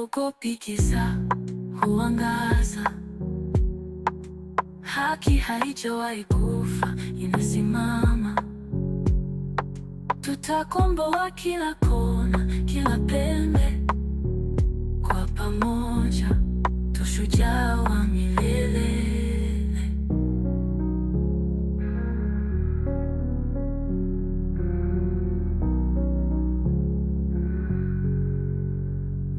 hauogopi giza, huangaza. Haki haijawahi kufa, inasimama. Tutakomboa kila kona, kila pembe. Kwa pamoja, tushujaa wa milele.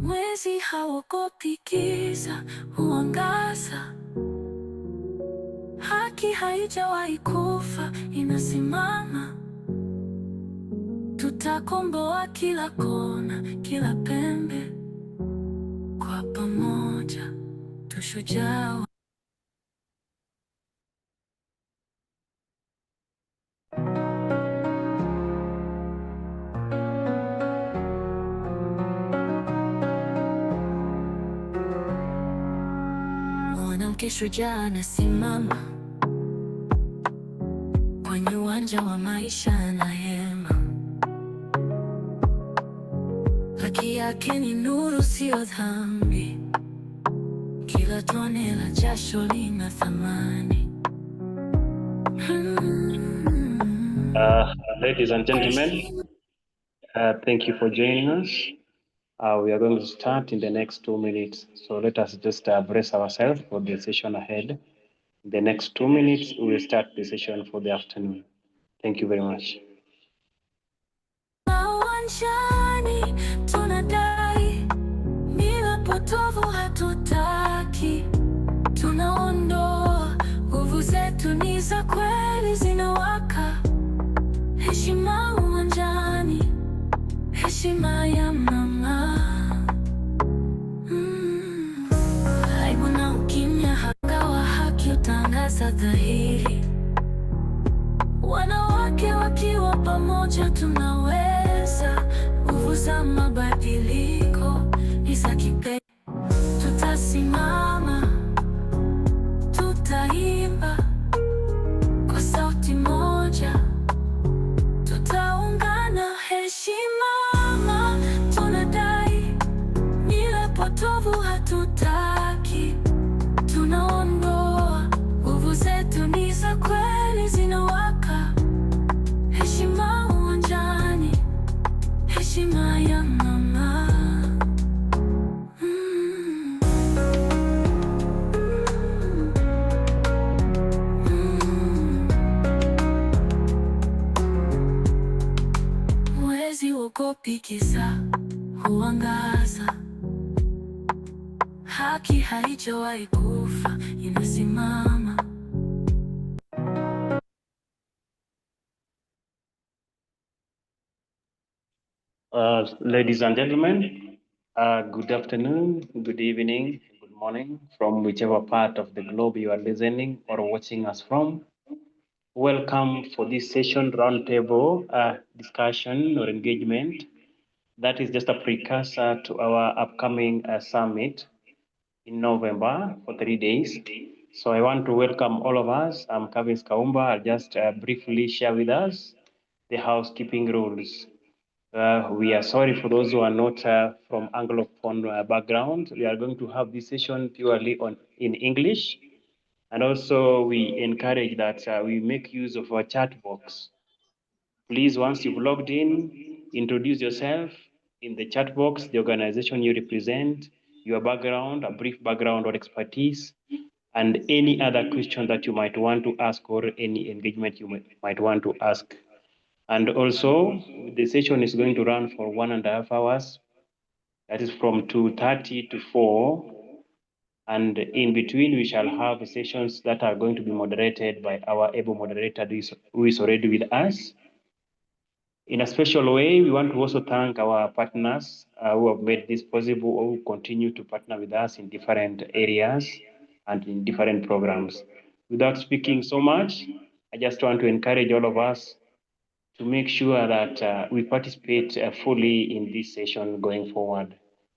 Mwezi hauogopi giza, huangaza. Haki haijawahi kufa, inasimama. Tutakomboa kila kona, kila pembe. Kwa pamoja, tushujaa. Mwanamke shujaa anasimama kwenye uwanja wa maisha na hema. Haki yake ni nuru, sio dhambi. Kila tone la jasho lina thamani. Ladies and gentlemen, thank you for joining us. We are going to start in the next 2 minutes. So let us just brace ourselves for the session ahead. In the next 2 minutes, we will start the session for the afternoon. Thank you very much. Uwanjani tunadai, mila potovu hatutaki. Tunaondoa, nguvu zetu ni za kweli, zinawaka. Heshima uwanjani, heshima ya mama. Aibu na ukimya, hangawa haki utangaza dhahiri. Wanawake wakiwa pamoja tunaweza. Nguvu za mabadiliko ni za kipekee. Tutasimama, tutaimba kwa sauti moja. Tutaungana, heshima tunadai, mila potovu hatutaki. Tunaondoa, nguvu zetu ni za kweli, zinawaka. Heshima uwanjani, heshima ya mama. Mwezi hauogopi giza, huangaza. Haki haijawahi kufa, inasimama. Ladies and gentlemen, good afternoon, good evening, good morning from whichever part of the globe you are listening or watching us from. Welcome for this session roundtable discussion or engagement. That is just a precursor to our upcoming summit in November for 3 days. So I want to welcome all of us. I'm Kevin Kaumba. I'll just briefly share with us the housekeeping rules. We are sorry for those who are not from Anglophone background. We are going to have this session purely in English. And also we encourage that we make use of our chat box. Please, once you've logged in, introduce yourself in the chat box, the organization you represent, your background, a brief background or expertise, and any other question that you might want to ask or any engagement you might want to ask. And also, the session is going to run for 1.5 hours. That is from 2:30 to 4. And in between, we shall have sessions that are going to be moderated by our able moderator who is already with us. In a special way, we want to also thank our partners who have made this possible or who continue to partner with us in different areas and in different programs. Without speaking so much, I just want to encourage all of us to make sure that we participate fully in this session going forward.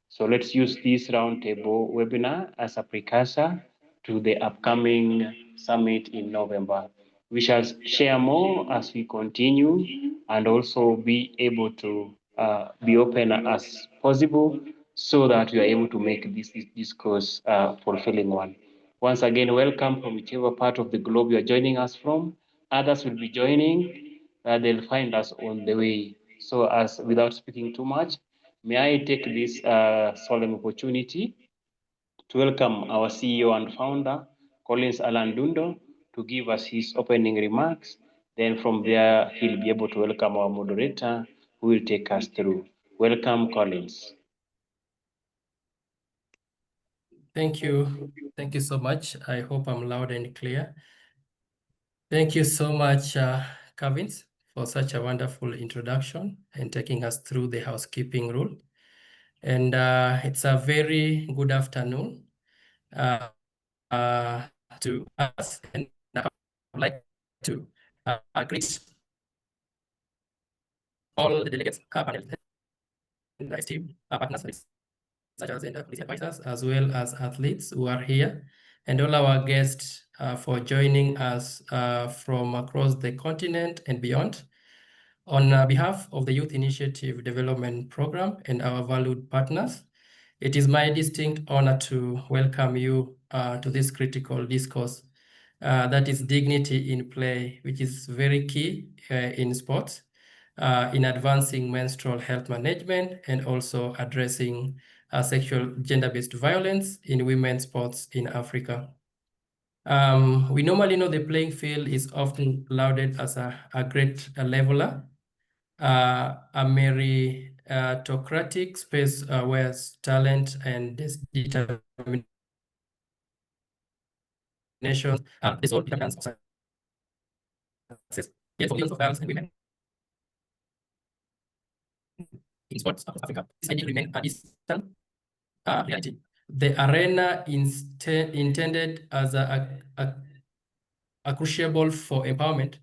So let's use this roundtable webinar as a precursor to the upcoming summit in November. We shall share more as we continue and also be able to be open as possible so that we are able to make this discourse fulfilling one. Once again, welcome from whichever part of the globe you are joining us from. Others will be joining. They'll find us on the way. So, as without speaking too much, may I take this solemn opportunity to welcome our CEO and founder, Collins Alan Dundo, to give us his opening remarks. Then from there, he'll be able to welcome our moderator, who will take us through. Welcome, Collins. Thank you. Thank you so much. I hope I'm loud and clear. Thank you so much, Kavins, for such a wonderful introduction and taking us through the housekeeping rule. And it's a very good afternoon to us. And I would like to greet all the delegates, panel, and esteemed partners, such as policy advisors, as well as athletes who are here, and all our guests for joining us from across the continent and beyond. On behalf of the Youth Initiative Development Program and our valued partners, it is my distinct honor to welcome you to this critical discourse that is dignity in play, which is very key in sports, in advancing menstrual health management and also addressing sexual gender-based violence in women's sports in Africa. We normally know the playing field is often lauded as a great leveler, a meritocratic space where talent and determination the sole determinants of success. Yet for millions of girls and women in sports across Africa, this idea remains a distant reality. The arena intended as a crucible for empowerment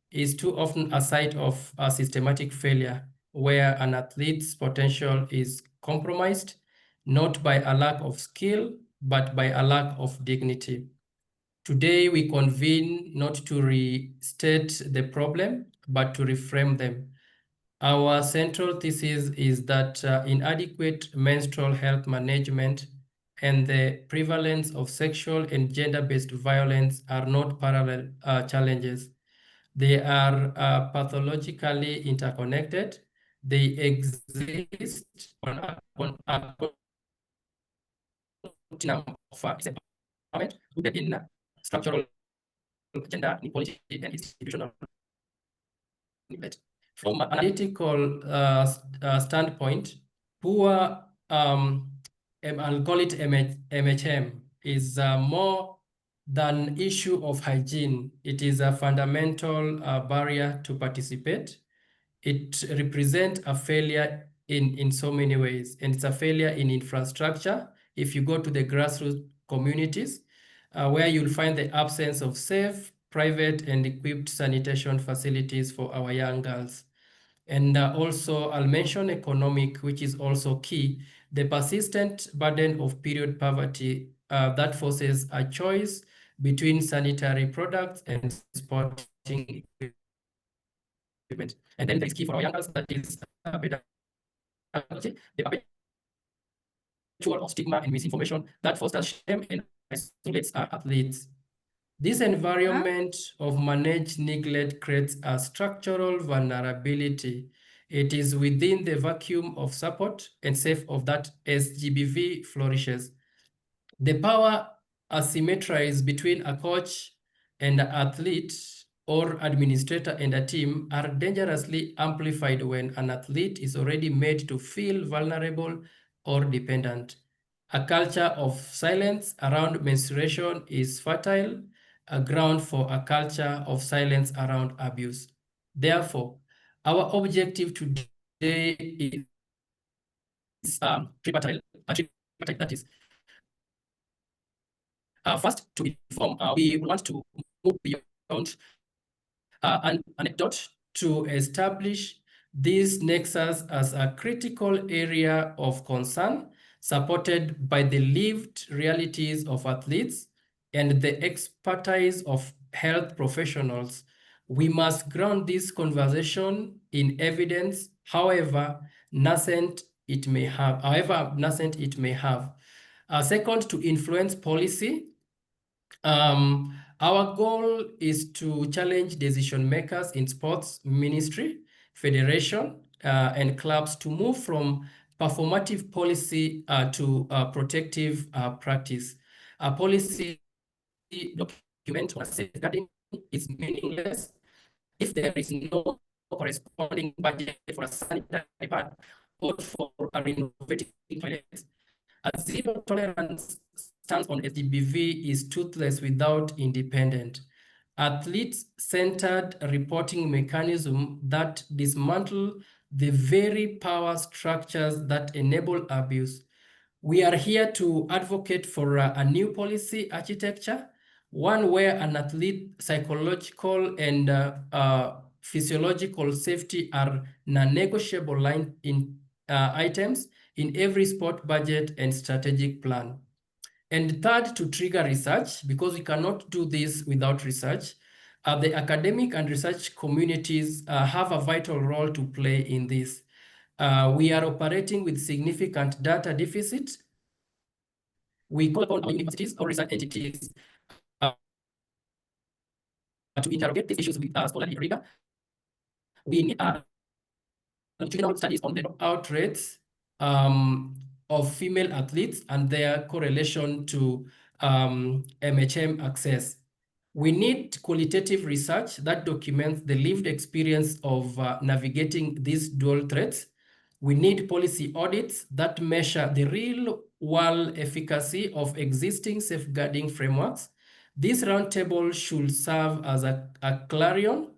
is too often a site of a systematic failure where an athlete's potential is compromised, not by a lack of skill, but by a lack of dignity. Today, we convene not to restate the problem, but to reframe them. Our central thesis is that inadequate menstrual health management and the prevalence of sexual and gender-based violence are not parallel challenges. They are pathologically interconnected. They exist on a continuum of disempowerment rooted in structural gender inequality and institutional neglect. From an analytical standpoint, poor, I'll call it MHM, is more than issue of hygiene. It is a fundamental barrier to participate. It represents a failure in so many ways, and it's a failure in infrastructure. If you go to the grassroots communities, where you'll find the absence of safe, private, and equipped sanitation facilities for our young girls. And also, I'll mention economic, which is also key, the persistent burden of period poverty that forces a choice between sanitary products and sporting equipment. And then it's key for our young girls, that is better the perpetual of stigma and misinformation that fosters shame and isolates our athletes. This environment of managed neglect creates a structural vulnerability. It is within the vacuum of support and safe of that SGBV flourishes. The power asymmetries between a coach and an athlete or administrator and a team are dangerously amplified when an athlete is already made to feel vulnerable or dependent. A culture of silence around menstruation is fertile, a ground for a culture of silence around abuse. Therefore, our objective today is tripartite, that is, first, to inform, we want to move beyond an anecdote to establish this nexus as a critical area of concern, supported by the lived realities of athletes and the expertise of health professionals. We must ground this conversation in evidence, however nascent it may have, however nascent it may have. Second, to influence policy. Our goal is to challenge decision makers in sports ministry, federation, and clubs to move from performative policy to protective practice. A policy document on safeguarding is meaningless if there is no corresponding budget for a sanitary pad or for a renovating toilets. A zero tolerance stance on SGBV is toothless without independent, athlete-centered reporting mechanism that dismantle the very power structures that enable abuse. We are here to advocate for a new policy architecture, one where an athlete psychological and physiological safety are non-negotiable line in items in every sport budget and strategic plan. And third, to trigger research, because we cannot do this without research. The academic and research communities have a vital role to play in this. We are operating with significant data deficit. We call upon our universities or research entities to interrogate these issues with scholarly rigor. We need longitudinal studies on the dropout rates of female athletes and their correlation to MHM access. We need qualitative research that documents the lived experience of navigating these dual threats. We need policy audits that measure the real world efficacy of existing safeguarding frameworks. This roundtable should serve as a clarion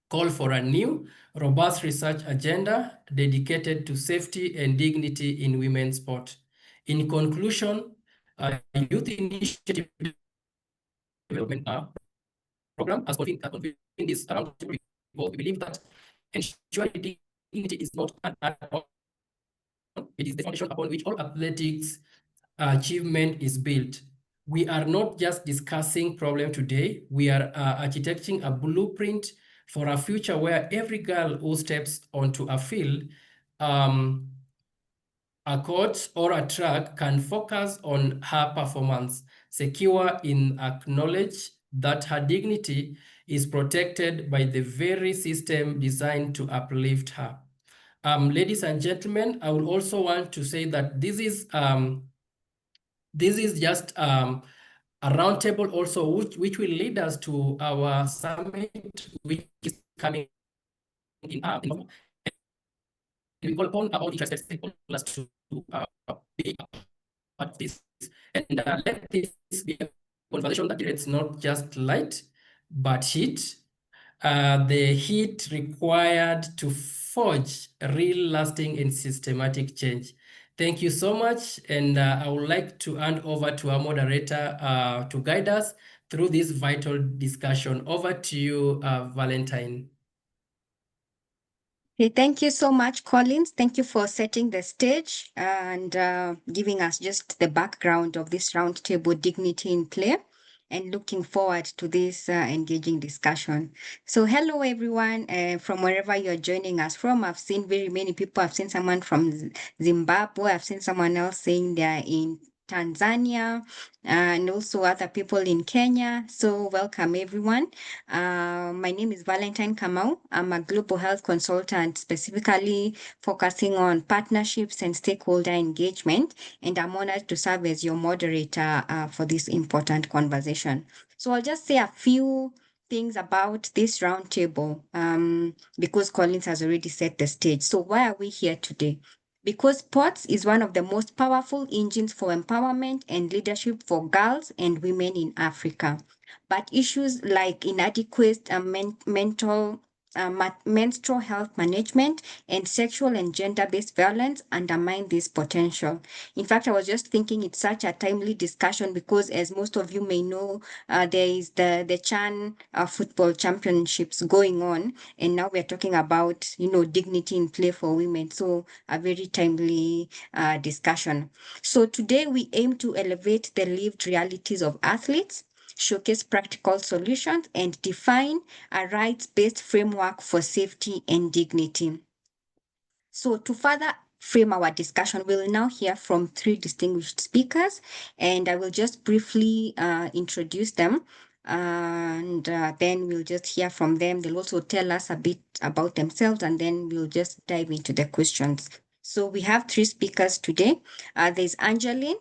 call for a new, robust research agenda dedicated to safety and dignity in women's sport. In conclusion, Youth Initiative Development Program has convened this roundtable because we believe that ensuring dignity is not an add-on, it is the foundation upon which all athletics achievement is built. We are not just discussing problem today, we are architecting a blueprint for a future where every girl who steps onto a field, a court or a track can focus on her performance, secure in acknowledge that her dignity is protected by the very system designed to uplift her. Ladies and gentlemen, I would also want to say that this is just a roundtable also, which will lead us to our summit, which is coming in November. We call upon all interested stakeholders to be part of this. And let this be a conversation that generates not just light, but heat. The heat required to forge real, lasting, and systematic change. Thank you so much, and I would like to hand over to our moderator to guide us through this vital discussion. Over to you, Valentine. Okay, thank you so much, Collins. Thank you for setting the stage and giving us just the background of this roundtable Dignity in Play, and looking forward to this engaging discussion. So hello, everyone, from wherever you're joining us from. I've seen very many people. I've seen someone from Zimbabwe. I've seen someone else saying they're in Tanzania, and also other people in Kenya. So welcome, everyone. My name is Valentine Kamau. I'm a global health consultant, specifically focusing on partnerships and stakeholder engagement, and I'm honored to serve as your moderator for this important conversation. So I'll just say a few things about this roundtable because Collins has already set the stage. So why are we here today? Because sports is one of the most powerful engines for empowerment and leadership for girls and women in Africa. But issues like inadequate menstrual health management and sexual and gender-based violence undermine this potential. In fact, I was just thinking it's such a timely discussion because, as most of you may know, there is the CHAN football championships going on, and now we're talking about, dignity in play for women. So a very timely discussion. So today we aim to elevate the lived realities of athletes, showcase practical solutions, and define a rights-based framework for safety and dignity. So to further frame our discussion, we'll now hear from three distinguished speakers, and I will just briefly introduce them, and then we'll just hear from them. They'll also tell us a bit about themselves, and then we'll just dive into the questions. So we have three speakers today. There's Angeline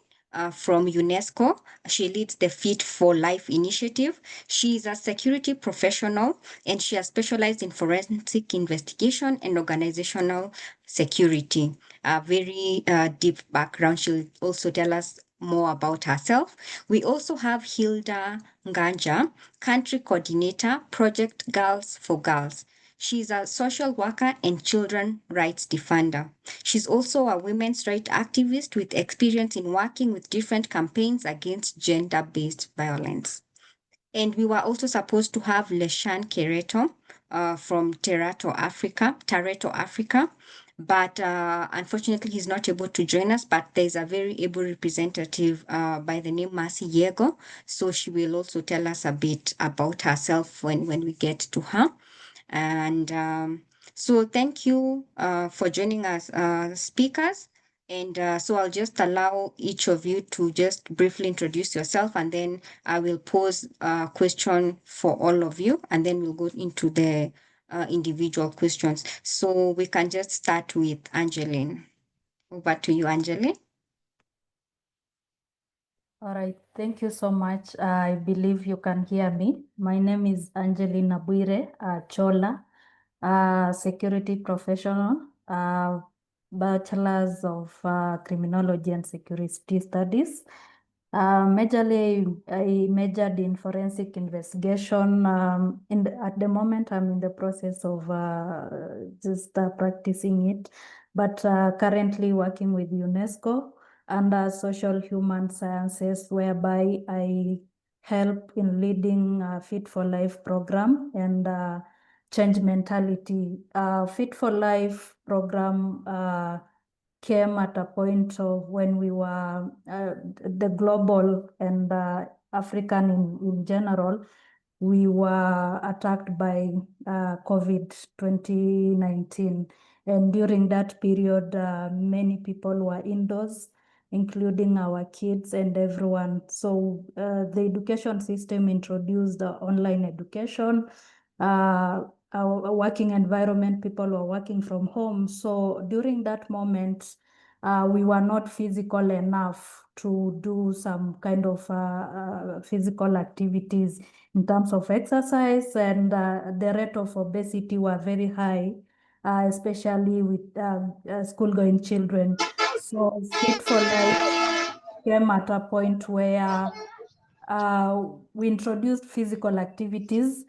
from UNESCO. She leads the Fit for Life initiative. She is a security professional, and she has specialized in forensic investigation and organizational security. A very deep background. She'll also tell us more about herself. We also have Hilda Nganja, country coordinator, Project Girls for Girls. She's a social worker and children rights defender. She's also a women's rights activist with experience in working with different campaigns against gender-based violence. And we were also supposed to have Leshan Kereto from Tareto, Africa. But unfortunately, he's not able to join us. But there's a very able representative by the name Mercy Yego. So she will also tell us a bit about herself when we get to her. And so thank you for joining us, speakers. And so I'll just allow each of you to just briefly introduce yourself, and then I will pose a question for all of you, and then we'll go into the individual questions. So we can just start with Angeline. Over to you, Angeline. All right, thank you so much. I believe you can hear me. My name is Angelina Buire Chola, security professional, bachelor's of criminology and security studies. Majorly, I majored in forensic investigation. At the moment, I'm in the process of just practicing it, but currently working with UNESCO under social human sciences, whereby I help in leading Fit for Life program and change mentality. Fit for Life program came at a point of when we were the global and African in general, we were attacked by COVID 2019. And during that period, many people were indoors, including our kids and everyone. So the education system introduced online education. Our working environment, people were working from home. So during that moment, we were not physical enough to do some kind of physical activities in terms of exercise, and the rate of obesity were very high, especially with school-going children. So Fit for Life came at a point where we introduced physical activities,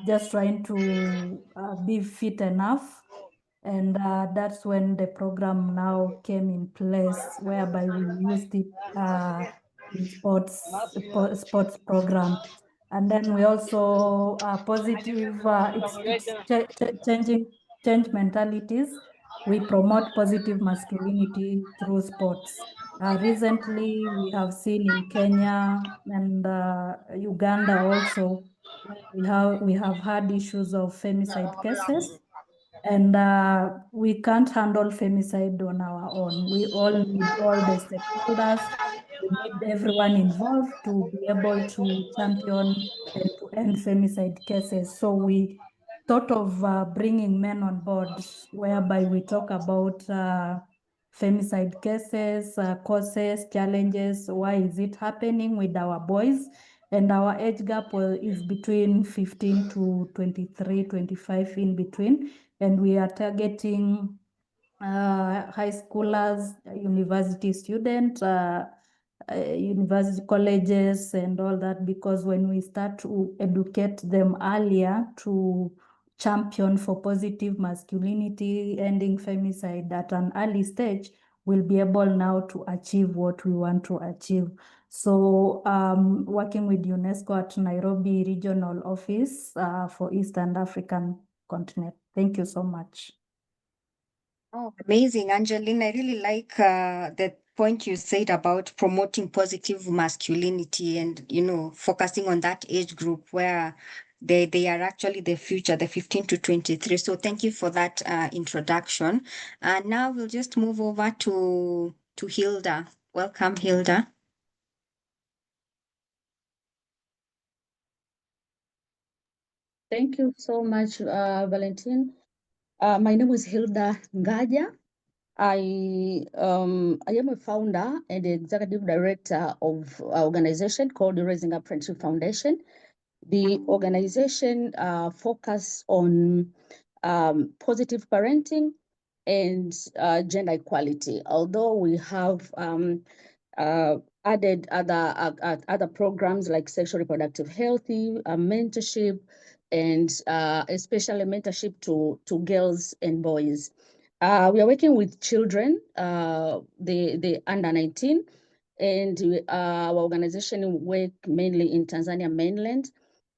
just trying to be fit enough. And that's when the program now came in place, whereby we used it in sports program. And then we also positive, it's change mentalities. We promote positive masculinity through sports. Recently, we have seen in Kenya and Uganda also, we have had issues of femicide cases, and we can't handle femicide on our own. We all need all the stakeholders. We need everyone involved to be able to champion and to end femicide cases. So we thought of bringing men on board, whereby we talk about femicide cases, causes, challenges, why is it happening with our boys? And our age gap is between 15 to 23, 25 in between. And we are targeting high schoolers, university students, university colleges and all that, because when we start to educate them earlier to champion for positive masculinity, ending femicide at an early stage, we'll be able now to achieve what we want to achieve. So working with UNESCO at Nairobi Regional Office for East and African continent. Thank you so much. Oh, amazing, Angeline. I really like the point you said about promoting positive masculinity and, focusing on that age group where they are actually the future, the 15 to 23. So thank you for that introduction. And now we'll just move over to Hilda. Welcome, Hilda. Thank you so much, Valentine. My name is Hilda Ngaja. I am a founder and the executive director of an organization called the Raising Up Friendship Foundation. The organization focus on positive parenting and gender equality. Although we have added other programs like sexual reproductive health, mentorship, and especially mentorship to girls and boys. We are working with children, the under 19, and our organization work mainly in Tanzania mainland.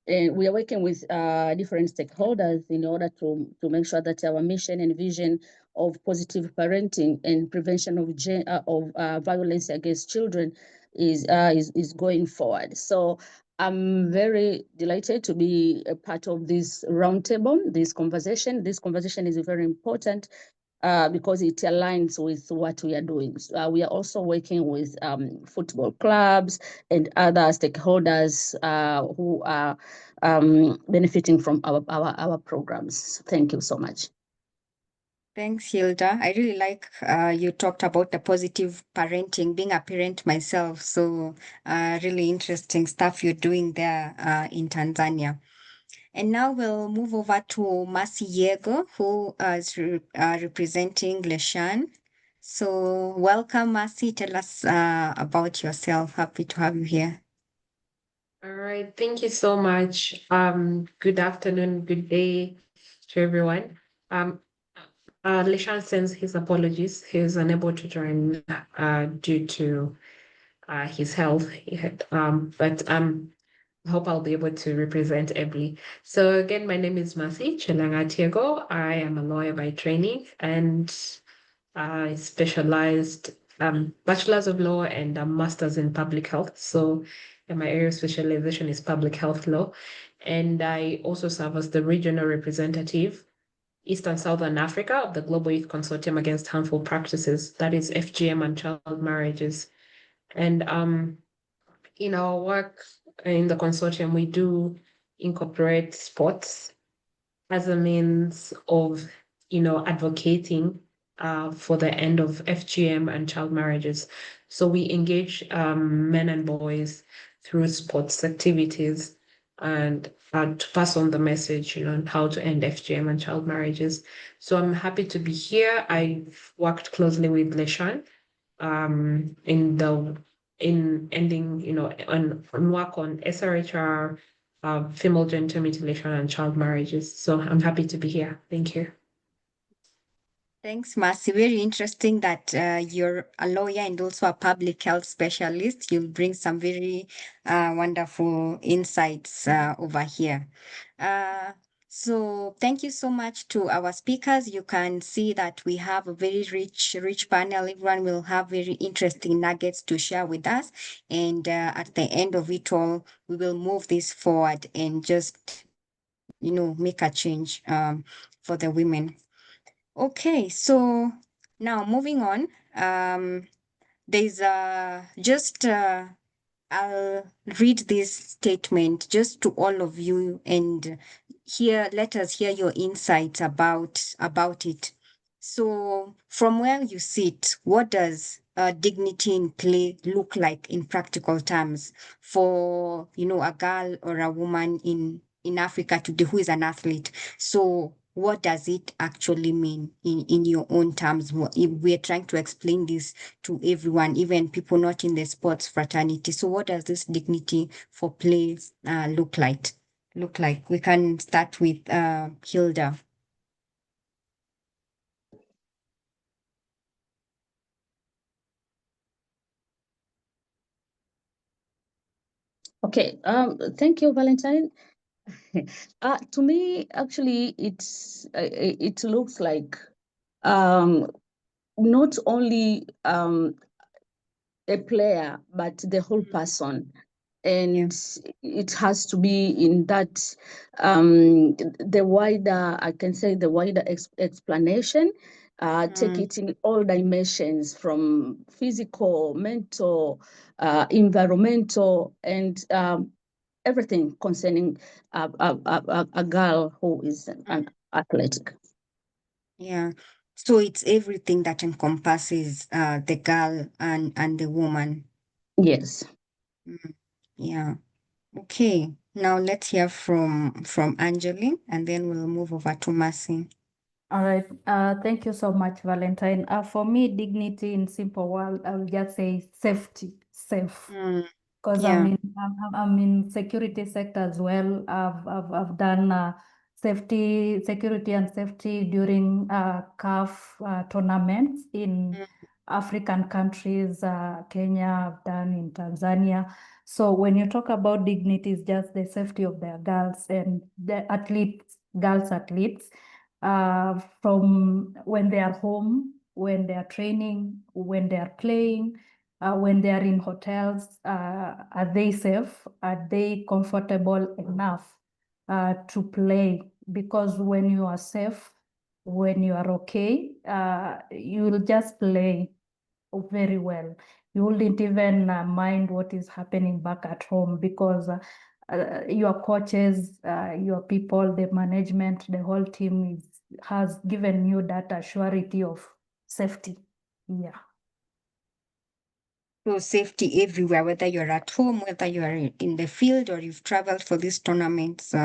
And we are working with different stakeholders in order to make sure that our mission and vision of positive parenting and prevention of violence against children is going forward. So I'm very delighted to be a part of this roundtable, this conversation. This conversation is very important because it aligns with what we are doing. We are also working with football clubs and other stakeholders who are benefiting from our programs. Thank you so much. Thanks, Hilda. I really like you talked about the positive parenting, being a parent myself. So really interesting stuff you're doing there in Tanzania. And now we'll move over to Mercy Yego, who is representing Leshan. So welcome, Mercy. Tell us about yourself. Happy to have you here. All right, thank you so much. Good afternoon, good day to everyone. Lishan sends his apologies. He is unable to join due to his health. But I hope I'll be able to represent ably. So again, my name is Mercy Chelanga-Tiego. I am a lawyer by training, and I specialized bachelor's of law and a master's in public health. So my area of specialization is public health law. And I also serve as the regional representative, East and Southern Africa, of the Global Youth Consortium Against Harmful Practices, that is FGM and child marriages. And in our work in the consortium, we do incorporate sports as a means of, advocating for the end of FGM and child marriages. So we engage men and boys through sports activities and to pass on the message, on how to end FGM and child marriages. So I'm happy to be here. I've worked closely with Leshan in ending, on work on SRHR, female genital mutilation and child marriages. So I'm happy to be here. Thank you. Thanks, Mercy. Very interesting that you're a lawyer and also a public health specialist. You'll bring some very wonderful insights over here. So thank you so much to our speakers. You can see that we have a very rich panel. Everyone will have very interesting nuggets to share with us. And at the end of it all, we will move this forward and just, make a change for the women. Okay, so now moving on, there's I'll read this statement just to all of you and let us hear your insights about it. So from where you sit, what does dignity in play look like in practical terms for, a girl or a woman in Africa today who is an athlete? So what does it actually mean in your own terms? If we're trying to explain this to everyone, even people not in the sports fraternity. So what does this dignity for play look like? We can start with Hilda. Okay, thank you, Valentine. To me, actually, it looks like not only a player, but the whole person. and it has to be in that the wider, I can say, the wider explanation. Take it in all dimensions, from physical, mental, environmental, and everything concerning a girl who is an athletic. Yeah. So it's everything that encompasses the girl and the woman. Yes. Yeah. Okay. Now let's hear from Angeline, and then we'll move over to Mercy. All right. Thank you so much, Valentine. For me, dignity in simple word, I will just say safety, safe. Because Yeah. I'm in security sector as well. I've done security and safety during CAF tournaments in African countries, Kenya, I've done in Tanzania. So when you talk about dignity, it's just the safety of their girls and the athletes, girls athletes, from when they are home, when they are training, when they are playing, when they are in hotels. Are they safe? Are they comfortable enough to play? Because when you are safe, when you are okay, you will just play very well. You wouldn't even mind what is happening back at home, because your coaches, your people, the management, the whole team has given you that surety of safety. Yeah. So safety everywhere, whether you're at home, whether you are in the field, or you've traveled for these tournaments,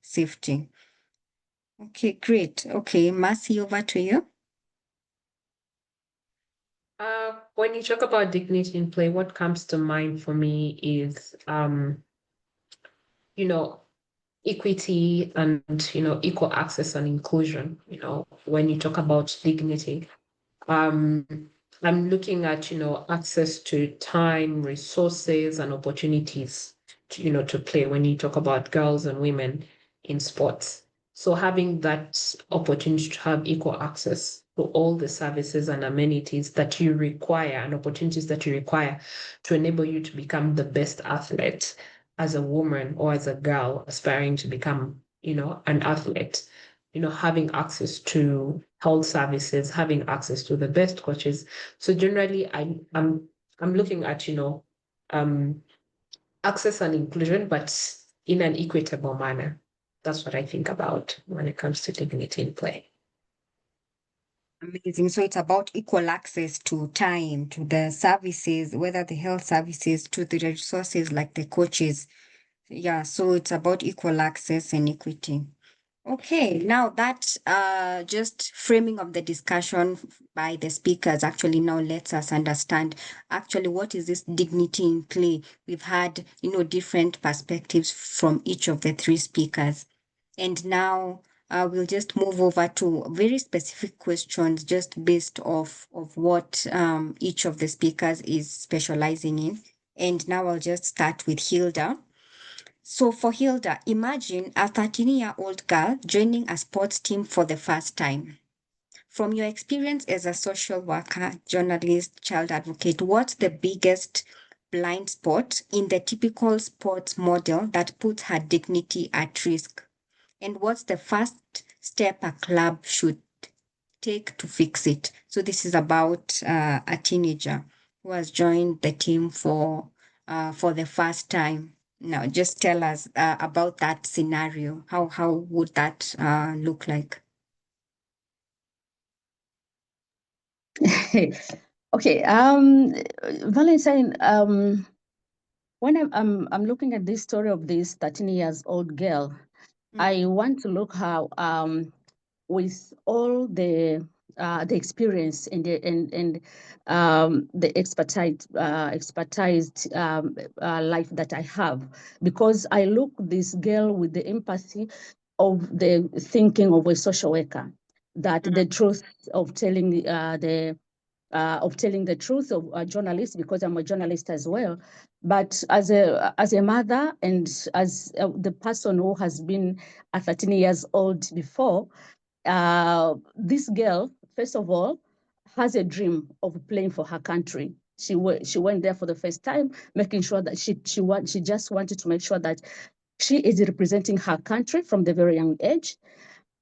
safety. Okay, great. Okay, Mercy, over to you. When you talk about dignity in play, what comes to mind for me is, equity and, equal access and inclusion. When you talk about dignity, I'm looking at, access to time, resources, and opportunities to play when you talk about girls and women in sports. So having that opportunity to have equal access to all the services and amenities that you require and opportunities that you require to enable you to become the best athlete as a woman or as a girl aspiring to become, an athlete. Having access to health services, having access to the best coaches. So generally, I'm looking at, access and inclusion, but in an equitable manner. That's what I think about when it comes to dignity in play. Amazing. So it's about equal access to time, to the services, whether the health services, to the resources like the coaches. Yeah, so it's about equal access and equity. Okay, now that just framing of the discussion by the speakers actually now lets us understand actually what is this dignity in play. We've had, different perspectives from each of the three speakers. And now we'll just move over to very specific questions just based off of what each of the speakers is specializing in. And now I'll just start with Hilda. So for Hilda, imagine a 13-year-old girl joining a sports team for the first time. From your experience as a social worker, journalist, child advocate, what's the biggest blind spot in the typical sports model that puts her dignity at risk? And what's the first step a club should take to fix it? So this is about a teenager who has joined the team for the first time. Now, just tell us about that scenario. How would that look like? Okay, Valentine, when I'm looking at this story of this 13 years old girl, I want to look how with all the experience and the expertise life that I have, because I look this girl with the empathy of the thinking of a social worker, that the truth of telling the truth of a journalist, because I'm a journalist as well. But as a mother and as the person who has been a 13 years old before, this girl, first of all, has a dream of playing for her country. She went there for the first time, making sure that she just wanted to make sure that she is representing her country from the very young age.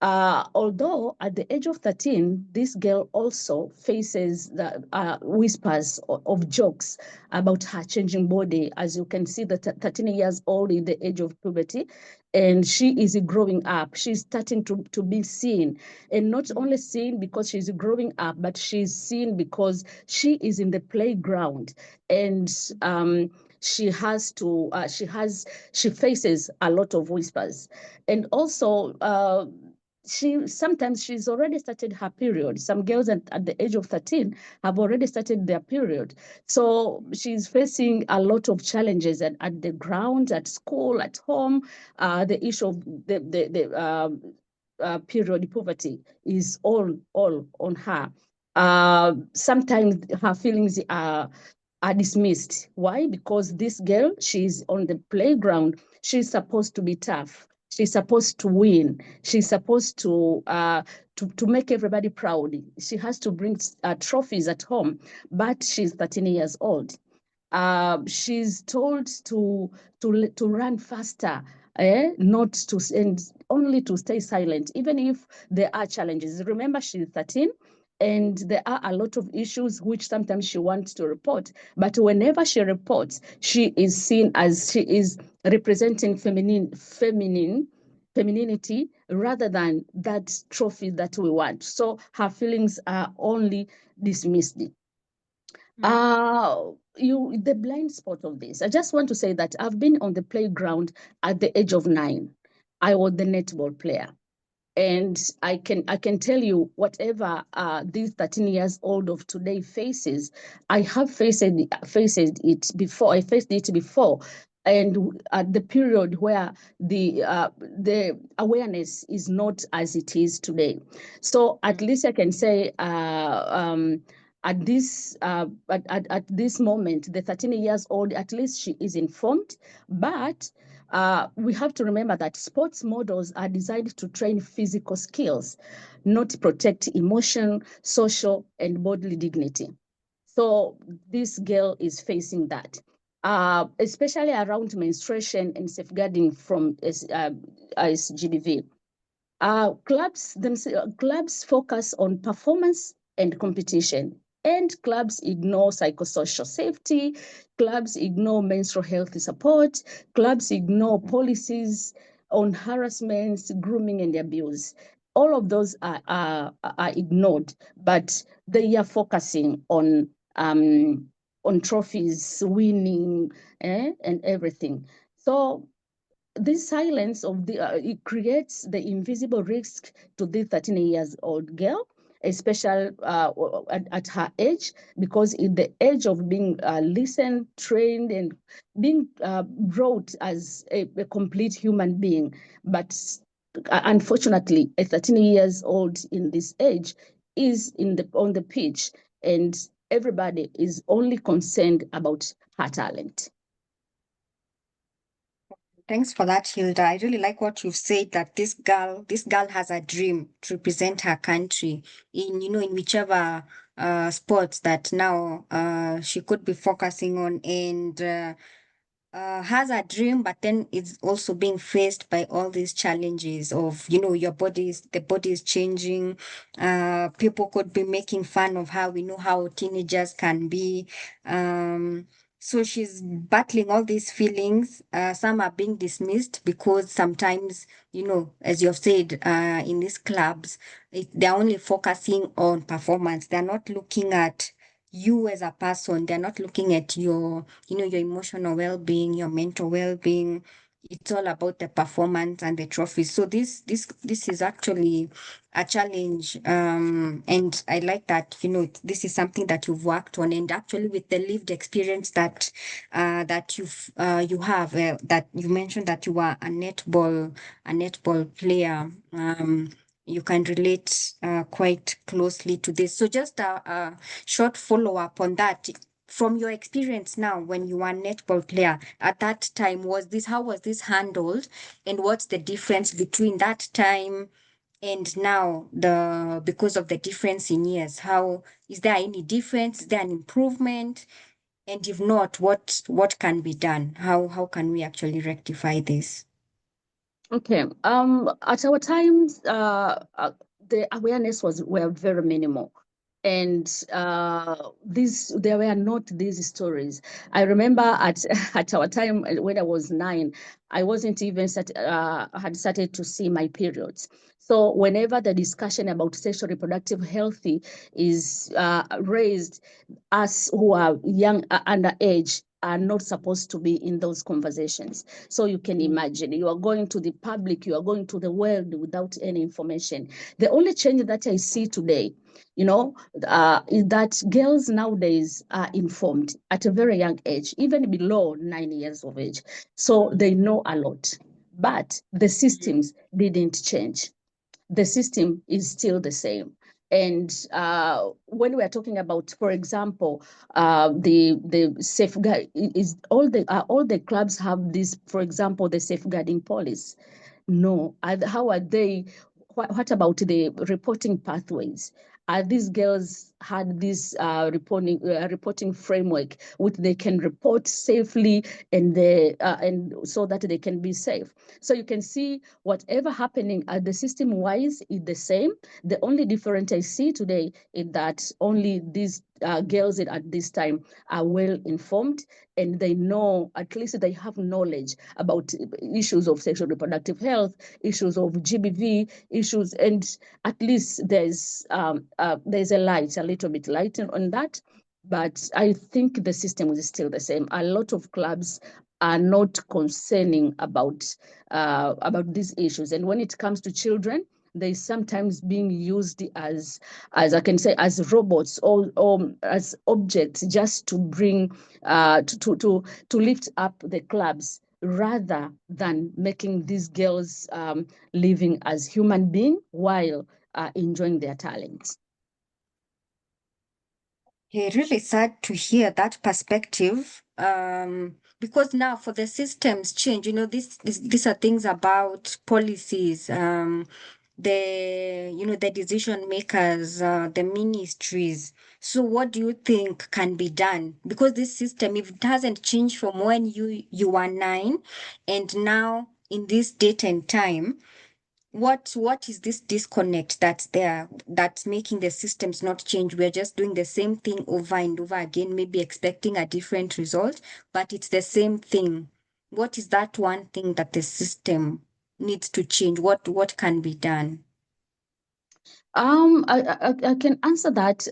Although at the age of 13, this girl also faces the whispers of jokes about her changing body. As you can see, the 13 years old in the age of puberty, and she is growing up. She's starting to be seen, and not only seen because she's growing up, but she's seen because she is in the playground, and she faces a lot of whispers, and also sometimes she's already started her period. Some girls at the age of 13 have already started their period. So she's facing a lot of challenges at the ground, at school, at home. The issue of the period poverty is all on her. Sometimes her feelings are dismissed. Why? Because this girl, she's on the playground. She's supposed to be tough. She's supposed to win. She's supposed to make everybody proud. She has to bring trophies at home, but she's 13 years old. She's told to run faster, not to, and only to stay silent, even if there are challenges. Remember, she's 13. And there are a lot of issues which sometimes she wants to report. But whenever she reports, she is seen as she is representing femininity rather than that trophy that we want. So her feelings are only dismissed. The blind spot of this, I just want to say that I've been on the playground at the age of 9. I was the netball player. And I can tell you, whatever these 13 years old of today faces, I have faced it before. I faced it before, and at the period where the awareness is not as it is today. So at least I can say at this moment, the 13 years old, at least she is informed, but we have to remember that sports models are designed to train physical skills, not protect emotion, social, and bodily dignity. So this girl is facing that, especially around menstruation and safeguarding from SGBV. Clubs focus on performance and competition, and clubs ignore psychosocial safety. Clubs ignore menstrual health support. Clubs ignore policies on harassment, grooming, and abuse. All of those are ignored, but they are focusing on trophies, winning, and everything. So this silence of it creates the invisible risk to this 13 years old girl, especially at her age, because in the age of being listened, trained, and being brought as a complete human being. But unfortunately, a 13 years old in this age is on the pitch, and everybody is only concerned about her talent. Thanks for that, Hilda. I really like what you've said, that this girl has a dream to represent her country in whichever sports that now she could be focusing on, and has a dream, but then it's also being faced by all these challenges of, the body is changing. People could be making fun of how we know how teenagers can be. So she's battling all these feelings. Some are being dismissed because sometimes, as you've said, in these clubs, they're only focusing on performance. They're not looking at you as a person. They're not looking at your emotional well-being, your mental well-being. It's all about the performance and the trophies. So this is actually a challenge. And I like that, this is something that you've worked on, and actually with the lived experience that you have, that you mentioned that you are a netball player. You can relate quite closely to this. So just a short follow-up on that. From your experience now, when you were a netball player at that time, how was this handled, and what's the difference between that time and now because of the difference in years, how is there any difference? Is there an improvement? And if not, what can be done? How can we actually rectify this? Okay. At our times, the awareness were very minimal, and there were not these stories. I remember at at our time when I was 9, I wasn't even had started to see my periods. So whenever the discussion about sexual reproductive health is raised, us who are young, underage, are not supposed to be in those conversations. So you can imagine, you are going to the public, you are going to the world without any information. The only change that I see today, is that girls nowadays are informed at a very young age, even below 9 years of age. So they know a lot, but the systems didn't change. The system is still the same. And when we are talking about, for example, the safeguard, is all the clubs have this, for example, the safeguarding policy? No. How are they? What about the reporting pathways? Are these girls had this reporting framework which they can report safely and so that they can be safe? So you can see whatever happening at the system wise is the same. The only difference I see today is that only these girls at this time are well informed, and they know, at least they have knowledge about issues of sexual reproductive health, issues of GBV issues, and at least there's a little bit light on that. But I think the system is still the same. A lot of clubs are not concerning about these issues, and when it comes to children, they sometimes being used as I can say, as robots or as objects, just to bring to lift up the clubs, rather than making these girls living as human beings while enjoying their talents. Yeah, really sad to hear that perspective. Because now for the systems change, these are things about policies, the decision makers, the ministries. So what do you think can be done? Because this system, if it hasn't changed from when you were 9 and now in this date and time, what is this disconnect that's there that's making the systems not change? We're just doing the same thing over and over again, maybe expecting a different result, but it's the same thing. What is that one thing that the system needs to change? What can be done? I can answer that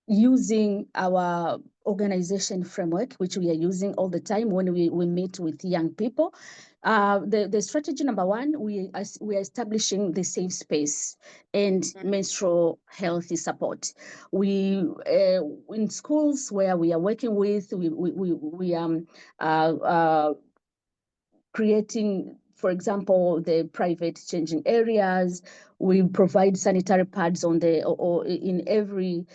using our organization framework, which we are using all the time when we meet with young people. The strategy number 1, we are establishing the safe space and menstrual health support. We in schools where we are working with, we creating, for example, the private changing areas. We provide sanitary pads on the or in every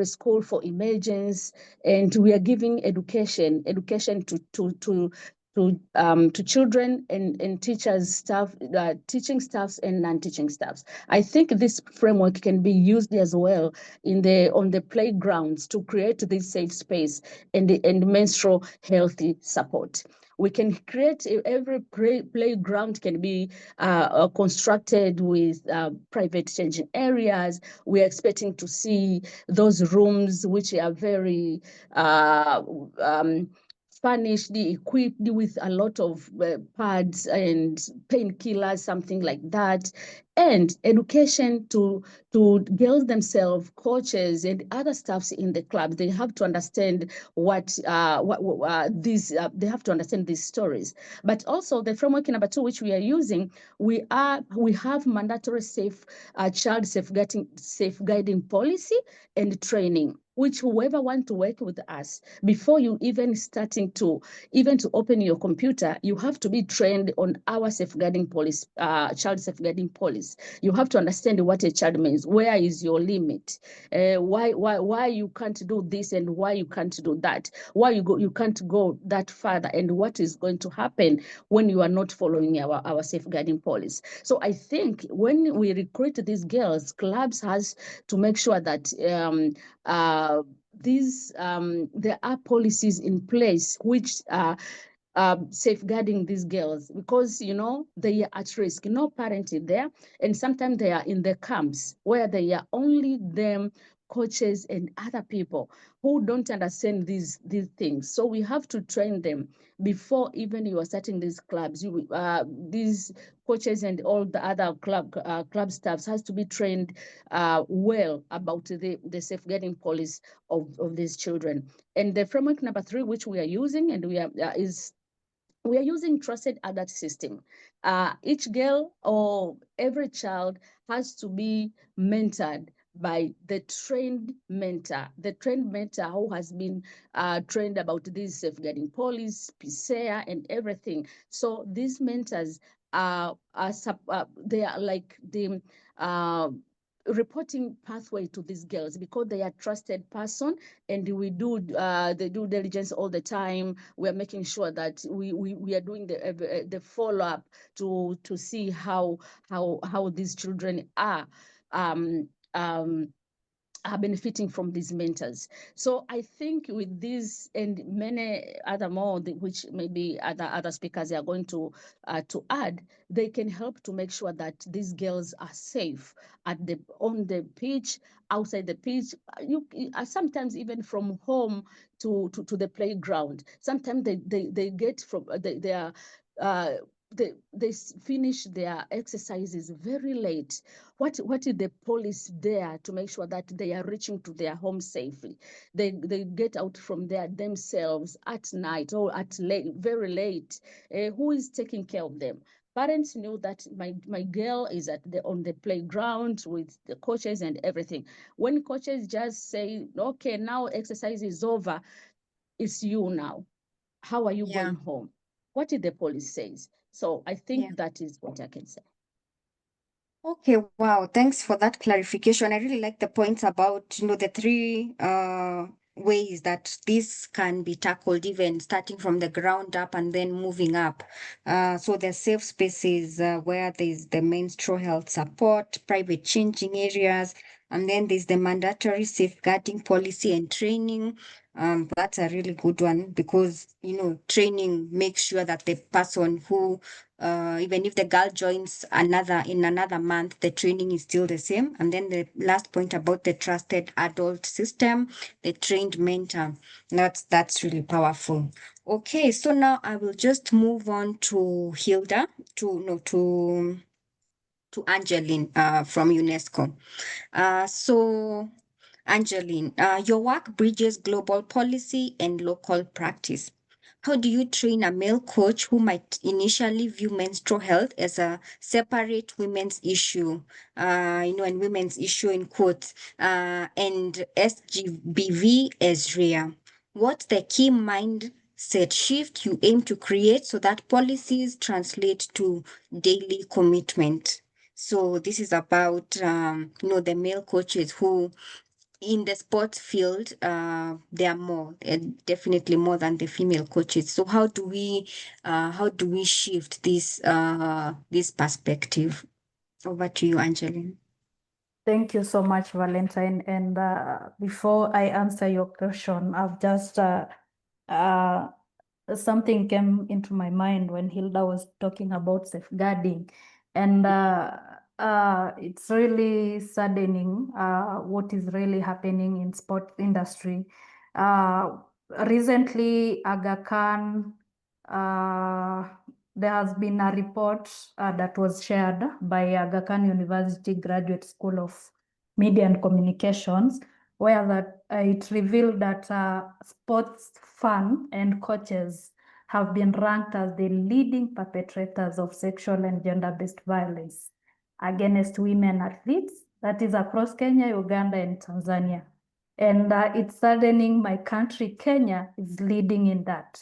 school for emergency, and we are giving education to children and teachers, staff, teaching staffs and non-teaching staffs. I think this framework can be used as well on the playgrounds to create this safe space and menstrual healthy support. We can create every playground can be constructed with private changing areas. We are expecting to see those rooms which are very furnished, equipped with a lot of pads and painkillers, something like that, and education to girls themselves, coaches, and other staffs in the club. They have to understand they have to understand these stories. But also the framework number 2, which we are using, we have mandatory child safeguarding policy and training. which whoever want to work with us, before you even starting to open your computer, you have to be trained on our safeguarding policy, child safeguarding policy. You have to understand what a child means. Where is your limit? Why you can't do this and why you can't do that? Why you can't go that further, and what is going to happen when you are not following our safeguarding policy? So I think when we recruit these girls, clubs has to make sure that there are policies in place which are safeguarding these girls, because you know they are at risk. No parent is there, and sometimes they are in the camps where they are only them, coaches and other people who don't understand these things. So we have to train them before even you are starting these clubs. These coaches and all the other club staffs has to be trained well about the safeguarding policy of these children. And the framework number 3, which we are using, and we are using trusted adult system. Each girl or every child has to be mentored by the trained mentor who has been trained about this safeguarding policy, PSEA, and everything. So these mentors they are like the reporting pathway to these girls, because they are trusted person, and we do the due diligence all the time. We are making sure that we are doing the follow-up to see how these children are benefiting from these mentors. So I think with this and many other more, which maybe other speakers are going to add, they can help to make sure that these girls are safe on the pitch, outside the pitch. You sometimes even from home to the playground. Sometimes they get from they are. They finish their exercises very late. What is the policy there to make sure that they are reaching to their home safely? They get out from there themselves at night or at late, very late. Who is taking care of them? Parents knew that my girl is on the playground with the coaches and everything. When coaches just say, okay, now exercise is over, it's you now. How are you going home? What did the policy says? So I think that is what I can say. Okay, wow. Thanks for that clarification. I really like the points about, the 3 ways that this can be tackled, even starting from the ground up and then moving up. So the safe spaces where there's the menstrual health support, private changing areas, and then there's the mandatory safeguarding policy and training. That's a really good one, because, training makes sure that the person who even if the girl joins in another month, the training is still the same. And then the last point about the trusted adult system, the trained mentor, that's really powerful. Okay, so now I will just move on to Hilda, to Angeline from UNESCO. So Angeline, your work bridges global policy and local practice. How do you train a male coach who might initially view menstrual health as a separate women's issue, and women's issue in quotes, and SGBV as rare? What's the key mindset shift you aim to create so that policies translate to daily commitment? So this is about, the male coaches who in the sports field, there are more, definitely more than the female coaches. So how do we shift this perspective? Over to you, Angeline. Thank you so much, Valentine. And before I answer your question, I've just something came into my mind when Hilda was talking about safeguarding, and it's really saddening what is really happening in sport industry. Recently, Aga Khan, there has been a report that was shared by Aga Khan University Graduate School of Media and Communications, where it revealed that sports fans and coaches have been ranked as the leading perpetrators of sexual and gender-based violence against women athletes, that is across Kenya, Uganda, and Tanzania. And it's saddening my country, Kenya, is leading in that.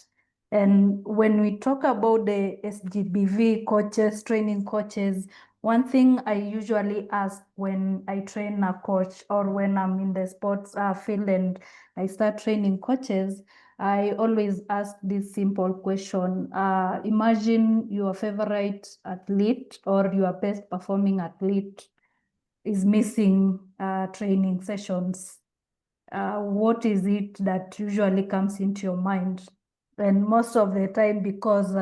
And when we talk about the SGBV coaches, training coaches, one thing I usually ask when I train a coach or when I'm in the sports field and I start training coaches, I always ask this simple question. Imagine your favorite athlete or your best performing athlete is missing training sessions. What is it that usually comes into your mind? And most of the time, because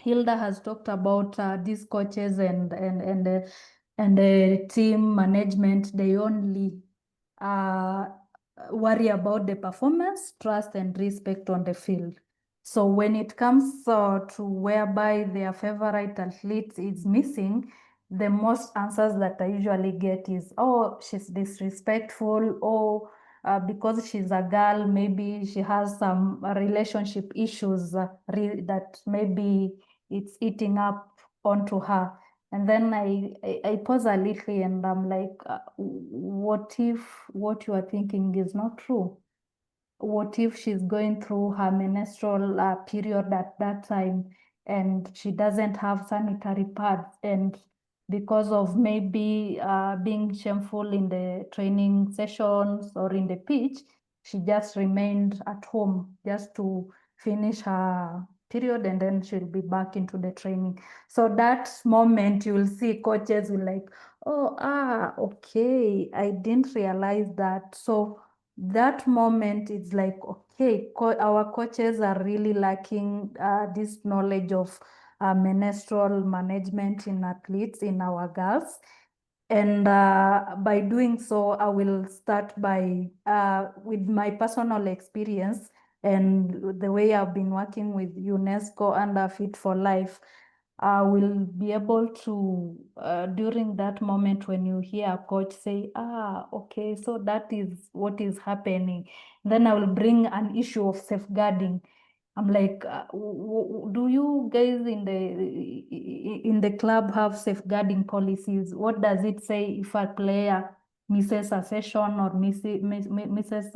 Hilda has talked about these coaches and the team management, they only worry about the performance, trust, and respect on the field. So when it comes to whereby their favorite athlete is missing, the most answers that I usually get is, oh, she's disrespectful, or because she's a girl, maybe she has some relationship issues that maybe it's eating up onto her. And then I pause a little and I'm like, what if what you are thinking is not true? What if she's going through her menstrual period at that time and she doesn't have sanitary pads, and because of maybe being shameful in the training sessions or in the pitch, she just remained at home just to finish her period and then she'll be back into the training. So that moment you will see coaches will like, oh, okay, I didn't realize that. So that moment it's like, okay, our coaches are really lacking this knowledge of menstrual management in athletes, in our girls. And by doing so, I will start by with my personal experience and the way I've been working with UNESCO under Fit for Life. I will be able to, during that moment when you hear a coach say, okay, so that is what is happening. Then I will bring an issue of safeguarding. I'm like, do you guys in the club have safeguarding policies? What does it say if a player misses a session or misses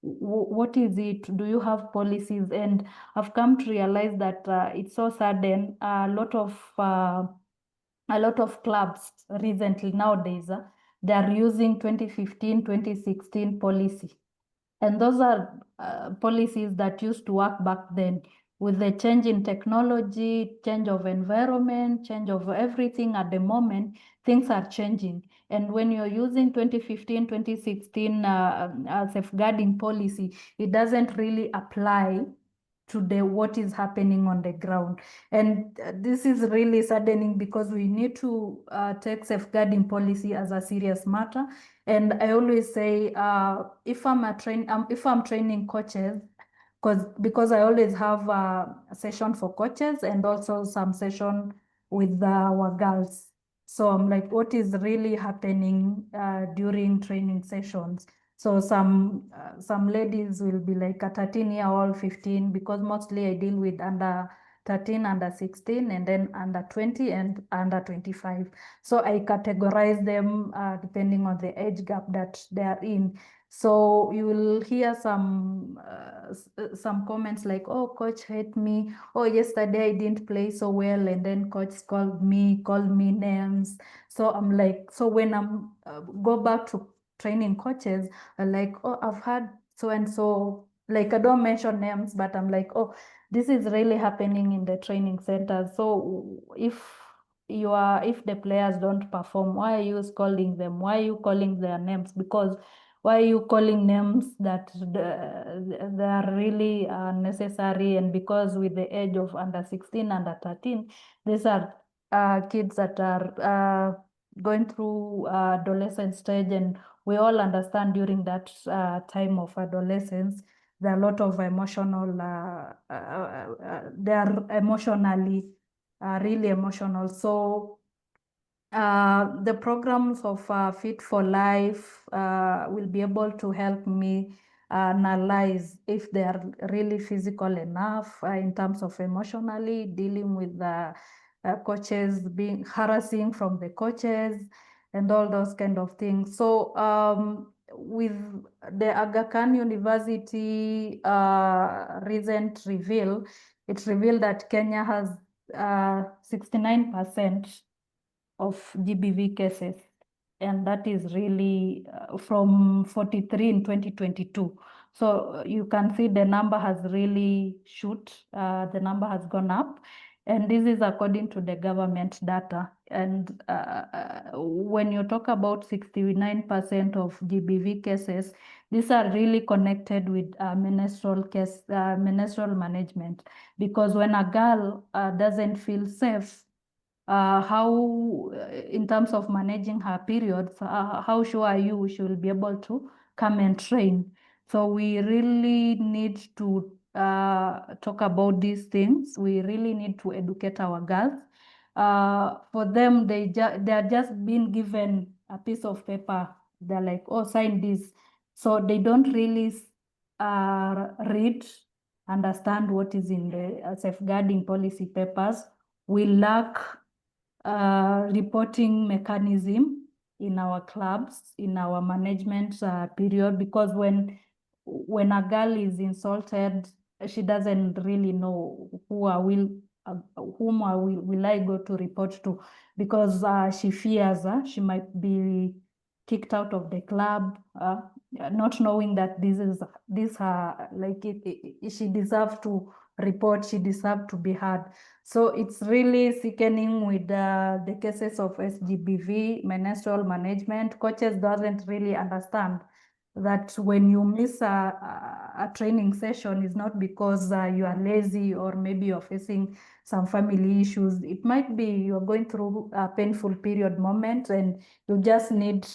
what is it? Do you have policies? And I've come to realize that it's so sudden. A lot of clubs recently nowadays, they are using 2015, 2016 policy. And those are policies that used to work back then. With the change in technology, change of environment, change of everything at the moment, things are changing. And when you're using 2015, 2016 safeguarding policy, it doesn't really apply to what is happening on the ground. And this is really saddening because we need to take safeguarding policy as a serious matter. And I always say, if I'm training coaches, because I always have a session for coaches and also some session with our girls. So I'm like, what is really happening during training sessions? So some ladies will be like a 13-year-old, 15, because mostly I deal with under 13, under 16, and then under 20 and under 25. So I categorize them depending on the age gap that they are in. So you will hear some comments like, oh, coach hate me. Oh, yesterday I didn't play so well. And then coach called me names. So I'm like, so when I'm go back to training coaches, I'm like, oh, I've had so-and-so, like I don't mention names, but I'm like, oh, this is really happening in the training center. So if the players don't perform, why are you scolding them? Why are you calling their names? Because why are you calling names that they are really necessary? And because with the age of under 16, under 13, these are kids that are going through adolescent stage, and we all understand during that time of adolescence, there are a lot of emotional, they are emotionally, really emotional. So the programs of Fit for Life will be able to help me analyze if they are really physical enough in terms of emotionally dealing with the coaches being harassing from the coaches and all those kind of things. So with the Aga Khan University recent reveal, it revealed that Kenya has 69% of GBV cases, and that is really from 43 in 2022. So you can see the number has really the number has gone up, and this is according to the government data. And when you talk about 69% of GBV cases, these are really connected with menstrual management, because when a girl doesn't feel safe, how in terms of managing her periods, how sure are you she will be able to come and train? So we really need to talk about these things. We really need to educate our girls. For them, they are just being given a piece of paper. They're like, oh, sign this. So they don't really read, understand what is in the safeguarding policy papers. We lack reporting mechanism in our clubs, in our management period, because when a girl is insulted, she doesn't really know whom will I go to report to, because she fears she might be kicked out of the club, not knowing that she deserves to report, she deserves to be heard. So it's really sickening with the cases of SGBV, menstrual management. Coaches doesn't really understand that when you miss a training session, it's not because you are lazy or maybe you're facing some family issues. It might be you're going through a painful period moment and you just need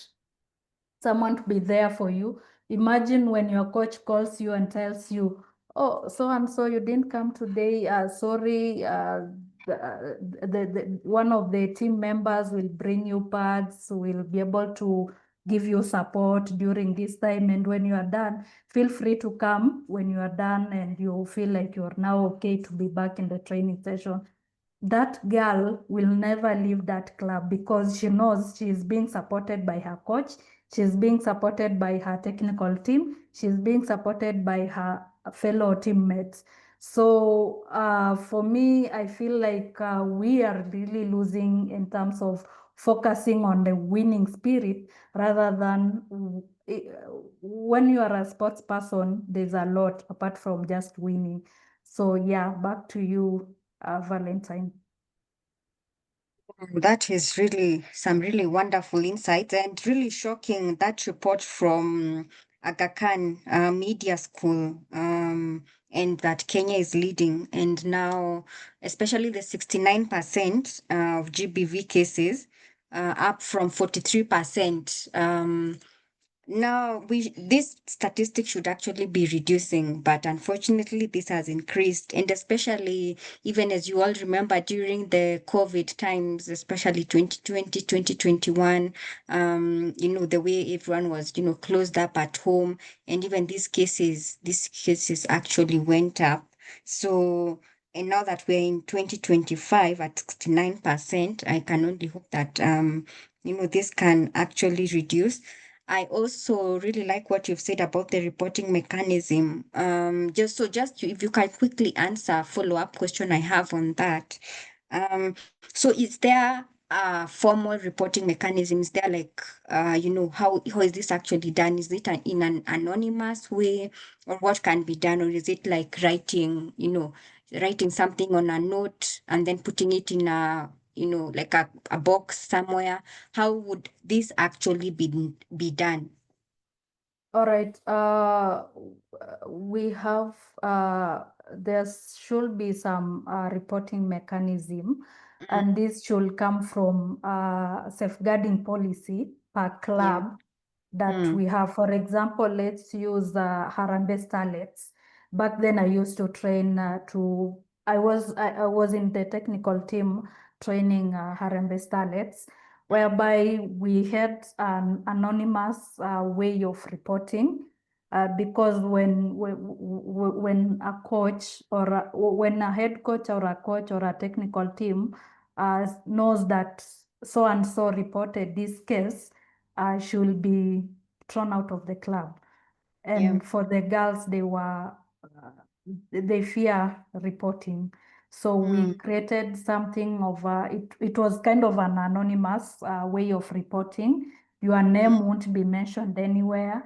someone to be there for you. Imagine when your coach calls you and tells you, oh, so-and-so, you didn't come today, sorry, one of the team members will bring you pads, will be able to give you support during this time. And when you are done, feel free to come when you are done and you feel like you're now okay to be back in the training session. That girl will never leave that club because she knows she is being supported by her coach. She's being supported by her technical team. She's being supported by her fellow teammates. So for me, I feel like we are really losing in terms of focusing on the winning spirit rather than when you are a sports person, there's a lot apart from just winning. So yeah, back to you, Valentine. That is really some really wonderful insights and really shocking, that report from Aga Khan Media School, and that Kenya is leading. And now, especially the 69% of GBV cases, up from 43%. Now, this statistic should actually be reducing, but unfortunately, this has increased. And especially, even as you all remember, during the COVID times, especially 2020, 2021, the way everyone was, closed up at home, and even these cases actually went up. So, and now that we're in 2025 at 69%, I can only hope that, this can actually reduce. I also really like what you've said about the reporting mechanism. If you can quickly answer a follow-up question I have on that. So is there a formal reporting mechanism? Is there like, how is this actually done? Is it in an anonymous way, or what can be done? Or is it like writing something on a note and then putting it in like a box somewhere? How would this actually be done? All right. We have there should be some reporting mechanism, and this should come from safeguarding policy per club that we have. For example, let's use Harambee Starlets. Back then, I used to train I was in the technical team training Harambee Starlets, whereby we had an anonymous way of reporting, because when a coach or when a head coach or a technical team knows that so and so reported this case, she will be thrown out of the club. And for the girls, they fear reporting. So we created something of, it was kind of an anonymous way of reporting. Your name won't be mentioned anywhere.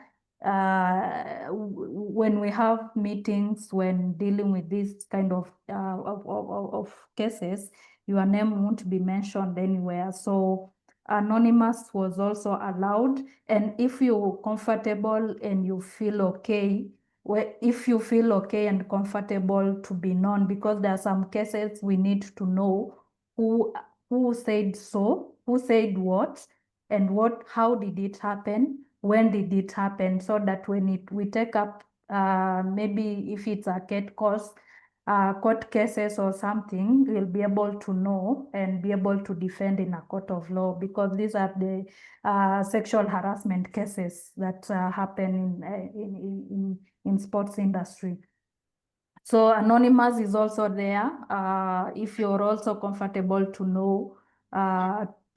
When we have meetings, when dealing with this kind of cases, your name won't be mentioned anywhere. So anonymous was also allowed. And if you're comfortable and you feel okay, if you feel okay and comfortable to be known, because there are some cases we need to know who said so, who said what, and how did it happen, when did it happen, so that when we take up, maybe if it's a court cases or something, we'll be able to know and be able to defend in a court of law, because these are the sexual harassment cases that happen in sports industry. So anonymous is also there. If you're also comfortable to know,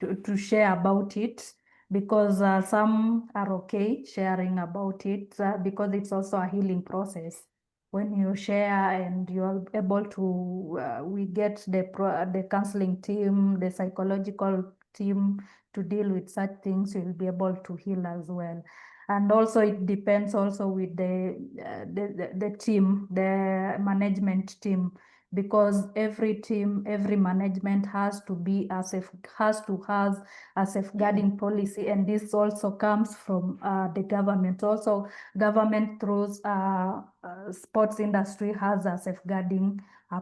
to share about it, because some are okay sharing about it, because it's also a healing process. When you share and you're able to, we get the counseling team, the psychological team to deal with such things, you'll be able to heal as well. And also it depends also with the team, the management team, because every team, every management has to have a safeguarding policy, and this also comes from the government. Also, government through sports industry has a safeguarding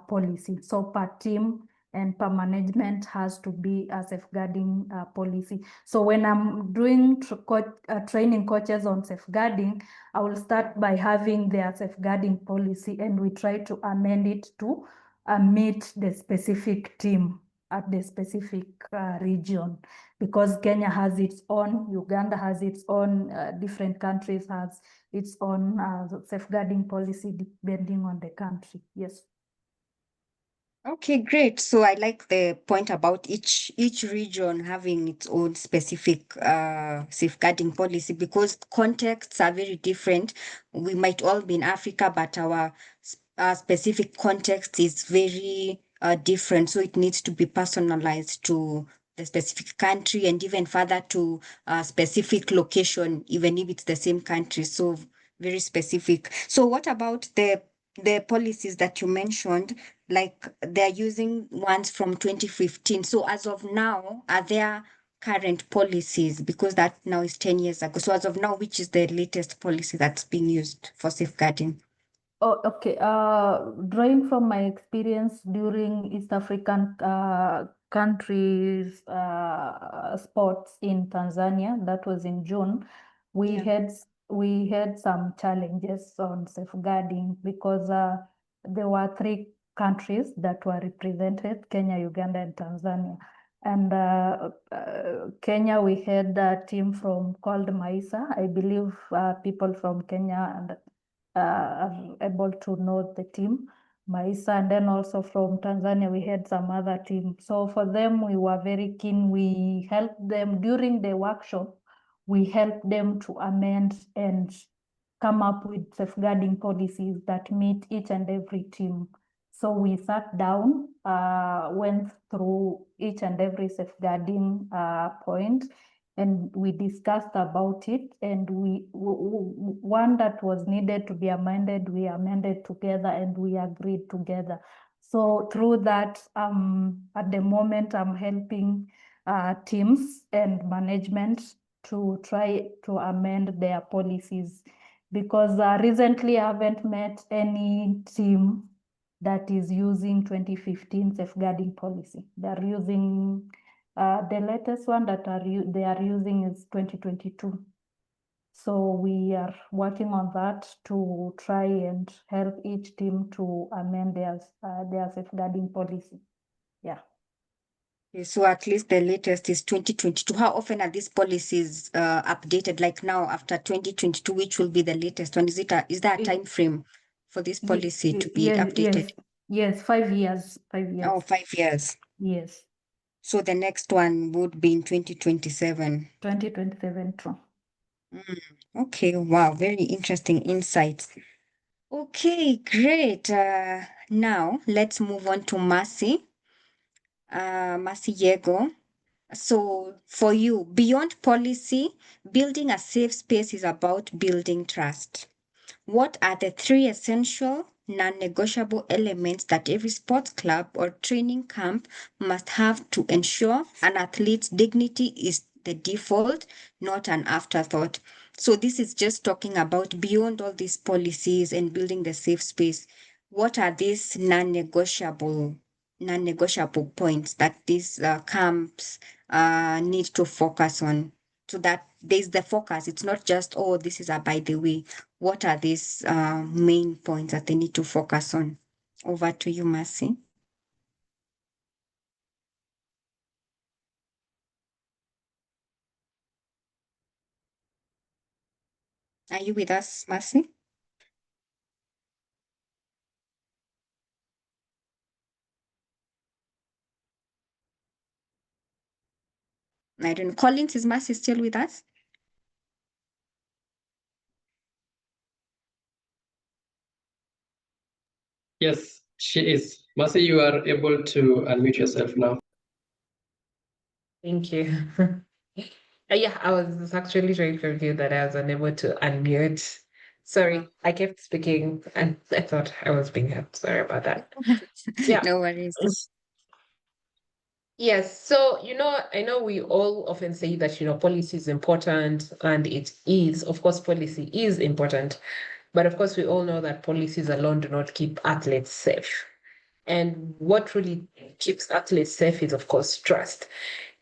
policy. So per team and per management has to be a safeguarding policy. So when I'm doing training coaches on safeguarding, I will start by having their safeguarding policy, and we try to amend it to meet the specific team at the specific region, because Kenya has its own, Uganda has its own, different countries has its own safeguarding policy depending on the country. Yes. Okay, great. So I like the point about each region having its own specific safeguarding policy, because contexts are very different. We might all be in Africa, but our specific context is very different. So it needs to be personalized to the specific country, and even further to a specific location, even if it's the same country. So very specific. So what about the policies that you mentioned? Like they're using ones from 2015. So as of now, are there current policies? Because that now is 10 years ago. So as of now, which is the latest policy that's being used for safeguarding? Oh, okay. Drawing from my experience during East African countries sports in Tanzania, that was in June, we had some challenges on safeguarding, because there were 3 countries that were represented: Kenya, Uganda, and Tanzania. And Kenya, we had a team called Maisa. I believe people from Kenya and are able to know the team, Maisa. And then also from Tanzania, we had some other team. So for them, we were very keen. We helped them during the workshop. We helped them to amend and come up with safeguarding policies that meet each and every team. So we sat down, went through each and every safeguarding point, and we discussed about it. And one that was needed to be amended, we amended together, and we agreed together. So through that, at the moment, I'm helping teams and management to try to amend their policies, because recently I haven't met any team that is using 2015 safeguarding policy. They're using the latest one that they are using is 2022. So we are working on that to try and help each team to amend their safeguarding policy. Yeah. So at least the latest is 2022. How often are these policies updated? Like now, after 2022, which will be the latest one? Is there a time frame for this policy to be updated? Yes, 5 years. 5 years. Oh, 5 years. Yes. So the next one would be in 2027. 2027, true. Okay, wow, very interesting insights. Okay, great. Now let's move on to Mercy. Mercy Yego. So for you, beyond policy, building a safe space is about building trust. What are the three essential, non-negotiable elements that every sports club or training camp must have to ensure an athlete's dignity is the default, not an afterthought? So this is just talking about beyond all these policies and building the safe space. What are these non-negotiable points that these camps need to focus on? So that there's the focus. It's not just, oh, this is a by the way. What are these main points that they need to focus on? Over to you, Mercy. Are you with us, Mercy? I don't know. Collins, is Mercy still with us? Yes, she is. Mercy, you are able to unmute yourself now. Thank you. Yeah, I was actually trying to review that I was unable to unmute. Sorry, I kept speaking and I thought I was being heard. Sorry about that. Yeah. No worries. Yes. So, I know we all often say that, policy is important, and it is. Of course, policy is important. But of course, we all know that policies alone do not keep athletes safe. And what really keeps athletes safe is, of course, trust.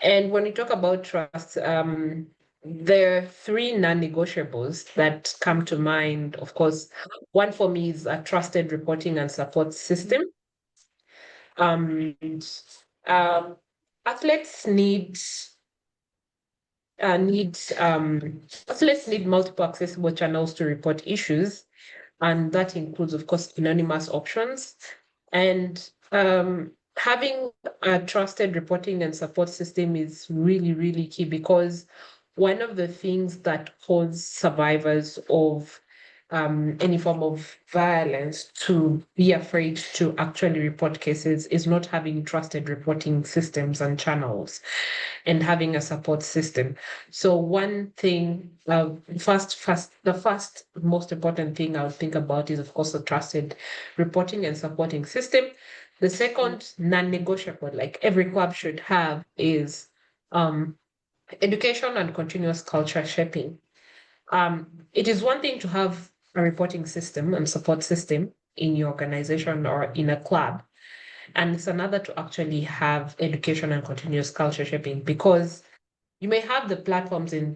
And when we talk about trust, there are three non-negotiables that come to mind. Of course, one for me is a trusted reporting and support system. Um, um, Athletes athletes need multiple accessible channels to report issues, and that includes, of course, anonymous options. And having a trusted reporting and support system is really, really key, because one of the things that cause survivors of any form of violence to be afraid to actually report cases is not having trusted reporting systems and channels and having a support system. So one thing, the first most important thing I would think about is, of course, a trusted reporting and supporting system. The second non-negotiable, like every club should have, is education and continuous culture shaping. It is one thing to have a reporting system and support system in your organization or in a club, and it's another to actually have education and continuous culture shaping, because you may have the platforms in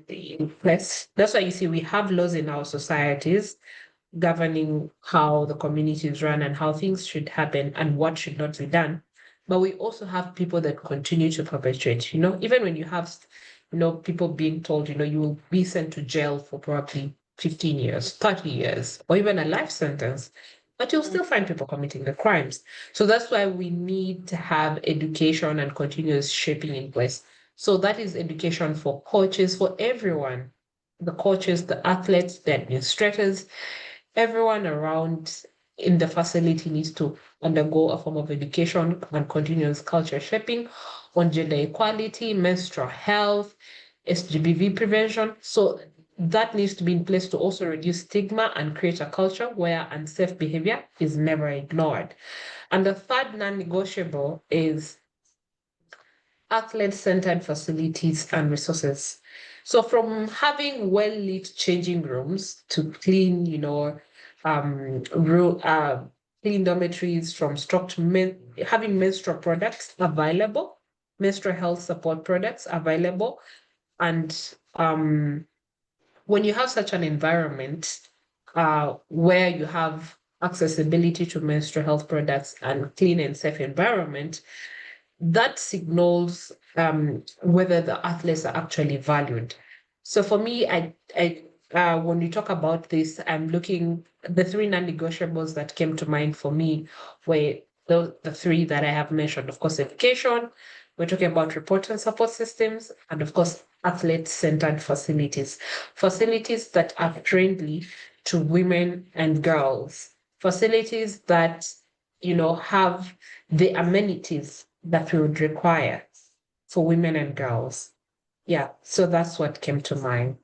place. That's why you see we have laws in our societies governing how the communities run and how things should happen and what should not be done. But we also have people that continue to perpetuate, even when you have, people being told, you will be sent to jail for probably 15 years, 30 years, or even a life sentence, but you'll still find people committing the crimes. So that's why we need to have education and continuous shaping in place. So that is education for coaches, for everyone, the coaches, the athletes, the administrators, everyone around in the facility needs to undergo a form of education and continuous culture shaping on gender equality, menstrual health, SGBV prevention. So that needs to be in place to also reduce stigma and create a culture where unsafe behavior is never ignored. And the third non-negotiable is athlete-centered facilities and resources. So from having well-lit changing rooms to clean, clean dormitories, from having menstrual products available, menstrual health support products available. And when you have such an environment where you have accessibility to menstrual health products and clean and safe environment, that signals whether the athletes are actually valued. So for me, when we talk about this, I'm looking, the three non-negotiables that came to mind for me were the three that I have mentioned. Of course, education, we're talking about report and support systems, and of course, athlete-centered facilities, facilities that are friendly to women and girls, facilities that, have the amenities that we would require for women and girls. Yeah, so that's what came to mind.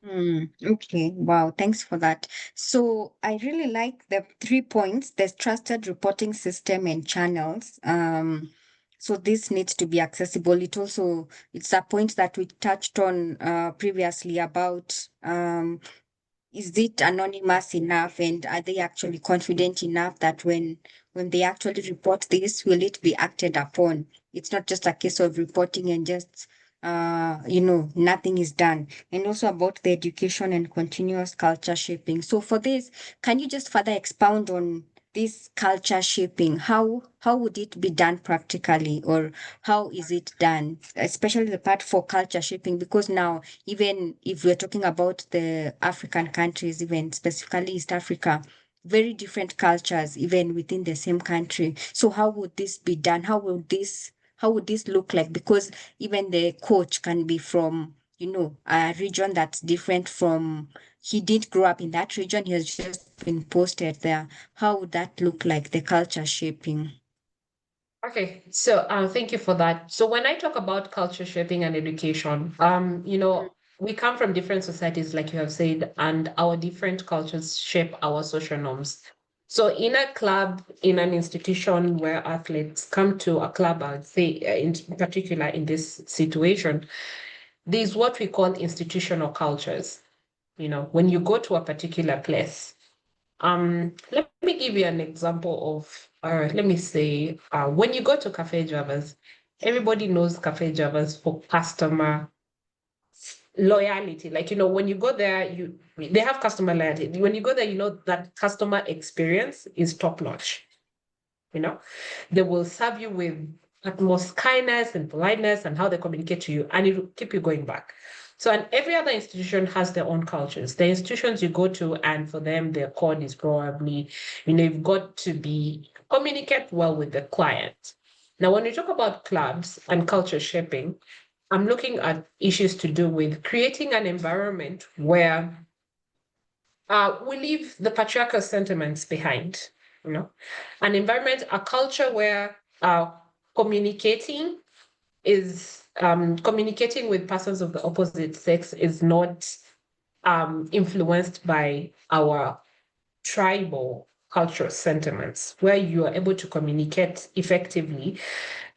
Okay, wow, thanks for that. So I really like the 3 points. There's trusted reporting system and channels. So this needs to be accessible. It's a point that we touched on previously about is it anonymous enough, and are they actually confident enough that when they actually report this, will it be acted upon? It's not just a case of reporting and just nothing is done. And also about the education and continuous culture shaping. So for this, can you just further expound on this culture shaping? How would it be done practically, or how is it done, especially the part for culture shaping? Because now, even if we're talking about the African countries, even specifically East Africa, very different cultures, even within the same country. So how would this be done? How would this look like? Because even the coach can be from, a region that's different from, he didn't grow up in that region, he has just been posted there. How would that look like, the culture shaping? Okay, so thank you for that. So when I talk about culture shaping and education, we come from different societies, like you have said, and our different cultures shape our social norms. So in a club, in an institution where athletes come to a club, I would say in particular in this situation, there's what we call institutional cultures. When you go to a particular place, let me give you an example of, let me say, when you go to Cafe Javas, everybody knows Cafe Javas for customer loyalty. Like, when you go there, they have customer loyalty. When you go there, that customer experience is top notch. They will serve you with utmost kindness and politeness and how they communicate to you, and it will keep you going back. So, and every other institution has their own cultures. The institutions you go to, and for them, their code is probably, you've got to communicate well with the client. Now, when we talk about clubs and culture shaping, I'm looking at issues to do with creating an environment where we leave the patriarchal sentiments behind, an environment, a culture where communicating with persons of the opposite sex is not influenced by our tribal cultural sentiments, where you are able to communicate effectively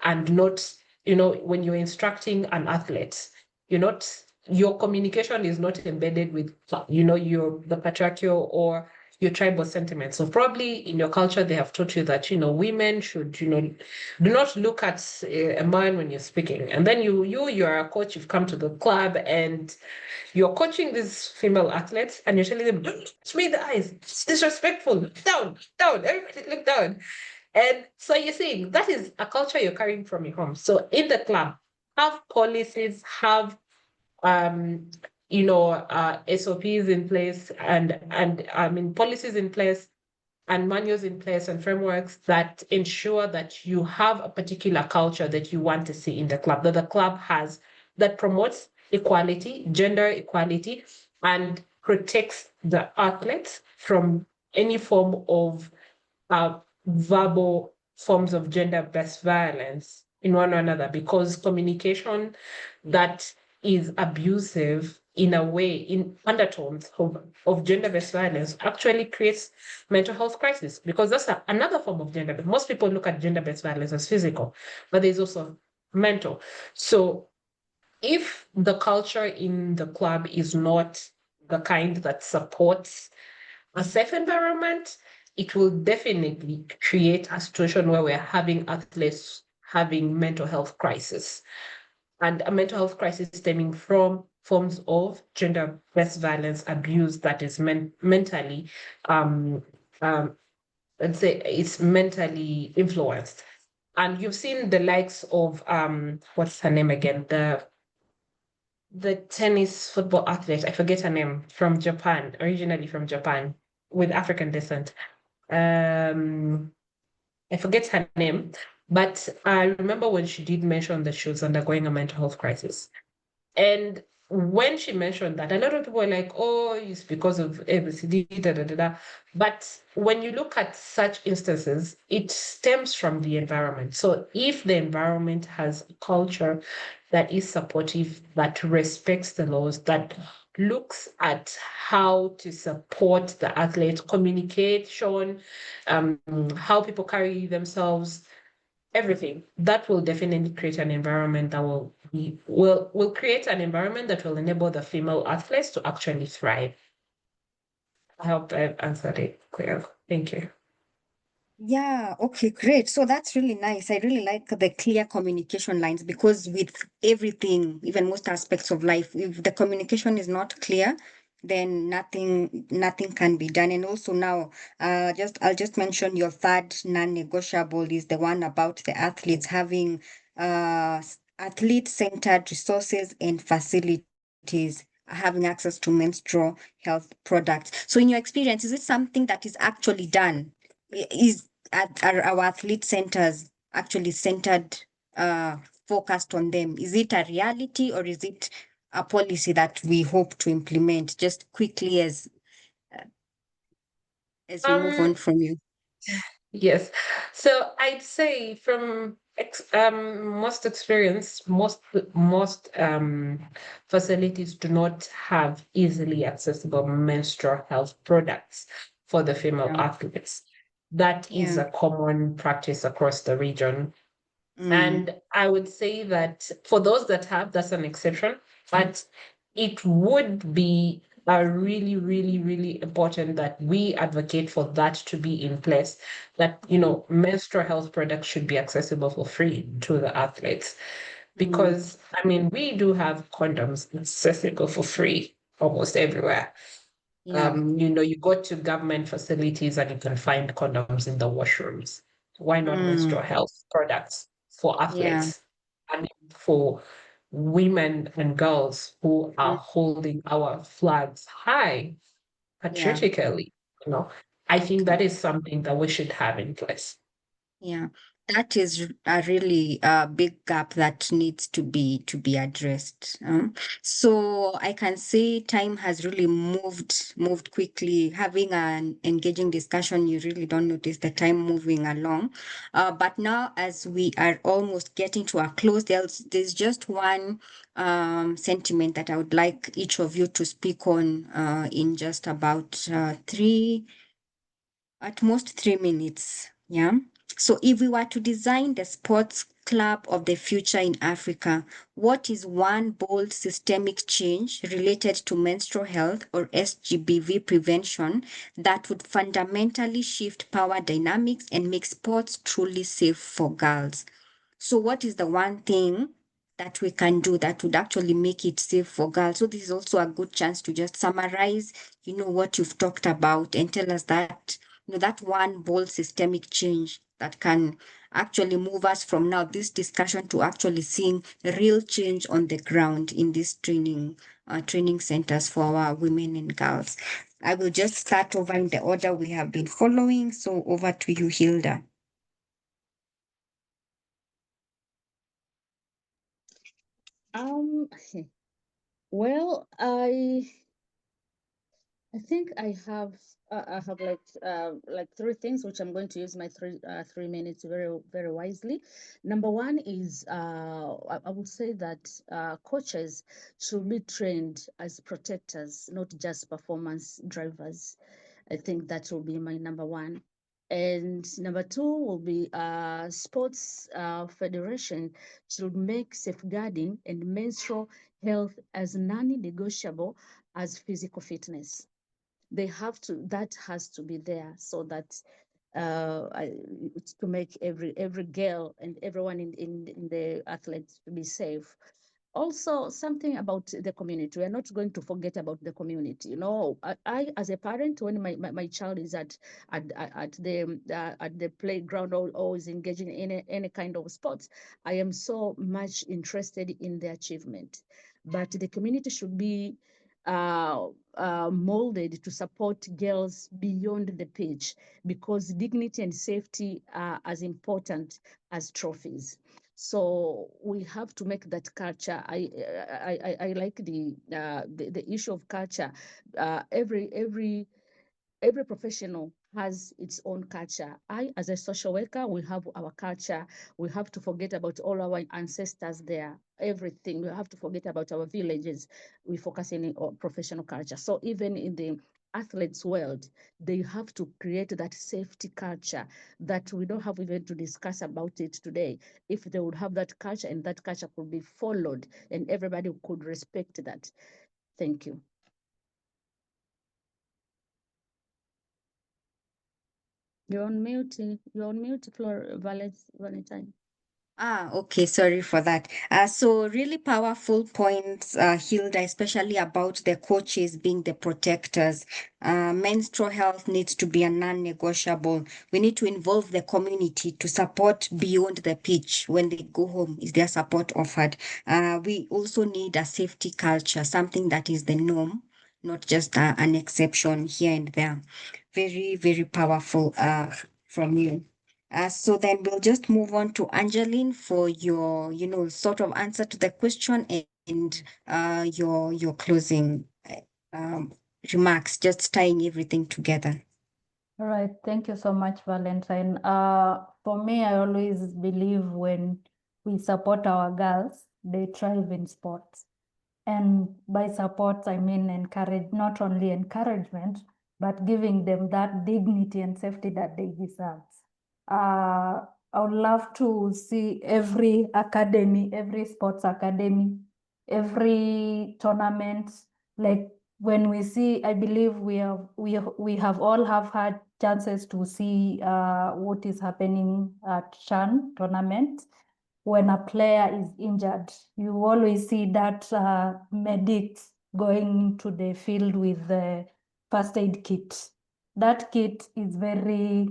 and not, when you're instructing an athlete, your communication is not embedded with, the patriarchal or your tribal sentiments. So probably in your culture, they have taught you that, women should, do not look at a man when you're speaking. And then you're a coach, you've come to the club and you're coaching these female athletes and you're telling them, don't touch me in the eyes. It's disrespectful. Down, everybody look down. And so you're saying that is a culture you're carrying from your home. So in the club, have policies, have SOPs in place and policies in place and manuals in place and frameworks that ensure that you have a particular culture that you want to see in the club, that the club has, that promotes equality, gender equality, and protects the athletes from any form of verbal forms of gender-based violence in one or another, because communication that is abusive in a way, in undertones of gender-based violence, actually creates mental health crisis, because that's another form of gender. Most people look at gender-based violence as physical, but there's also mental. So if the culture in the club is not the kind that supports a safe environment, it will definitely create a situation where we're having athletes having mental health crisis, and a mental health crisis stemming from forms of gender-based violence abuse that is mentally, let's say it's mentally influenced. And you've seen the likes of, what's her name again? The tennis football athlete, I forget her name, from Japan, originally from Japan, with African descent. I forget her name, but I remember when she did mention that she was undergoing a mental health crisis. And when she mentioned that, a lot of people were like, oh, it's because of ABCD, da da da da. But when you look at such instances, it stems from the environment. So if the environment has a culture that is supportive, that respects the laws, that looks at how to support the athletes, communication, how people carry themselves, everything, that will definitely create an environment that will create an environment that will enable the female athletes to actually thrive. I hope I've answered it clear. Thank you. Yeah, okay, great. So that's really nice. I really like the clear communication lines because with everything, even most aspects of life, if the communication is not clear, then nothing can be done. And also now, I'll just mention your third non-negotiable is the one about the athletes having athlete-centered resources and facilities, having access to menstrual health products. So in your experience, is it something that is actually done? Are our athlete centers actually centered, focused on them? Is it a reality or is it a policy that we hope to implement? Just quickly as we move on from you. Yes. So I'd say from most experience, most facilities do not have easily accessible menstrual health products for the female Yeah. athletes. That is Yeah. a common practice across the region. Mm. And I would say that for those that have, that's an exception, but it would be really, really, really important that we advocate for that to be in place, that, menstrual health products should be accessible for free to the athletes. Because, I mean, we do have condoms accessible for free almost everywhere. Yeah. You go to government facilities and you can find condoms in the washrooms. Why not menstrual health products for Yeah. athletes? I mean, for women and girls who are holding our flags high Yeah. patriotically, I think Okay. that is something that we should have in place. Yeah, that is a really big gap that needs to be addressed. So I can say time has really moved quickly. Having an engaging discussion, you really don't notice the time moving along. But now, as we are almost getting to a close, there's just one sentiment that I would like each of you to speak on in just about at most 3 minutes. Yeah. So if we were to design the sports club of the future in Africa, what is one bold systemic change related to menstrual health or SGBV prevention that would fundamentally shift power dynamics and make sports truly safe for girls? So what is the one thing that we can do that would actually make it safe for girls? So this is also a good chance to just summarize, what you've talked about and tell us that, that one bold systemic change that can actually move us from now this discussion to actually seeing real change on the ground in these training centers for our women and girls. I will just start over in the order we have been following. So over to you, Hilda. Well, I think I have like three things which I'm going to use my 3 minutes very very wisely. Number one is I would say that coaches should be trained as protectors, not just performance drivers. I think that will be my number one. And number two will be sports federation should make safeguarding and menstrual health as non-negotiable as physical fitness. They have to, that has to be there so that to make every girl and everyone in the athletes to be safe. Also, something about the community. We are not going to forget about the community. I as a parent, when my child is at the playground or always engaging in any kind of sports, I am so much interested in the achievement. But the community should be molded to support girls beyond the pitch, because dignity and safety are as important as trophies. So we have to make that culture. I like the issue of culture. Every professional has its own culture. I, as a social worker, we have our culture. We have to forget about all our ancestors there, everything. We have to forget about our villages. We focus in on professional culture. So even in the athletes world, they have to create that safety culture that we don't have even to discuss about it today. If they would have that culture and that culture could be followed and everybody could respect that. Thank you. You're on mute, Valentine. Okay, sorry for that. So really powerful points, Hilda, especially about the coaches being the protectors. Menstrual health needs to be a non-negotiable. We need to involve the community to support beyond the pitch. When they go home, is there support offered? We also need a safety culture, something that is the norm, not just an exception here and there. Very, very powerful from you. So then we'll just move on to Angeline for your, sort of answer to the question and your closing remarks, just tying everything together. All right, thank you so much, Valentine. For me, I always believe when we support our girls, they thrive in sports. And by support, I mean encourage, not only encouragement, but giving them that dignity and safety that they deserve. I would love to see every academy, every sports academy, every tournament, like when we see, I believe we have all had chances to see what is happening at CHAN tournament. When a player is injured, you always see that medics going into the field with the first aid kit. That kit is very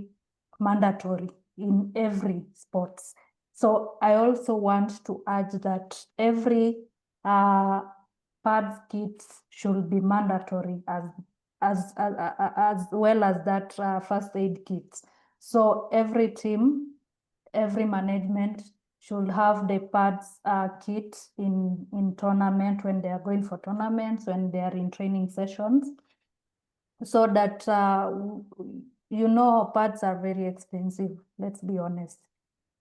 mandatory in every sports. So I also want to urge that every pads kits should be mandatory as well as that first aid kits. So every team, every management should have the pads kit in tournament when they are going for tournaments, when they are in training sessions, so that pads are very expensive. Let's be honest,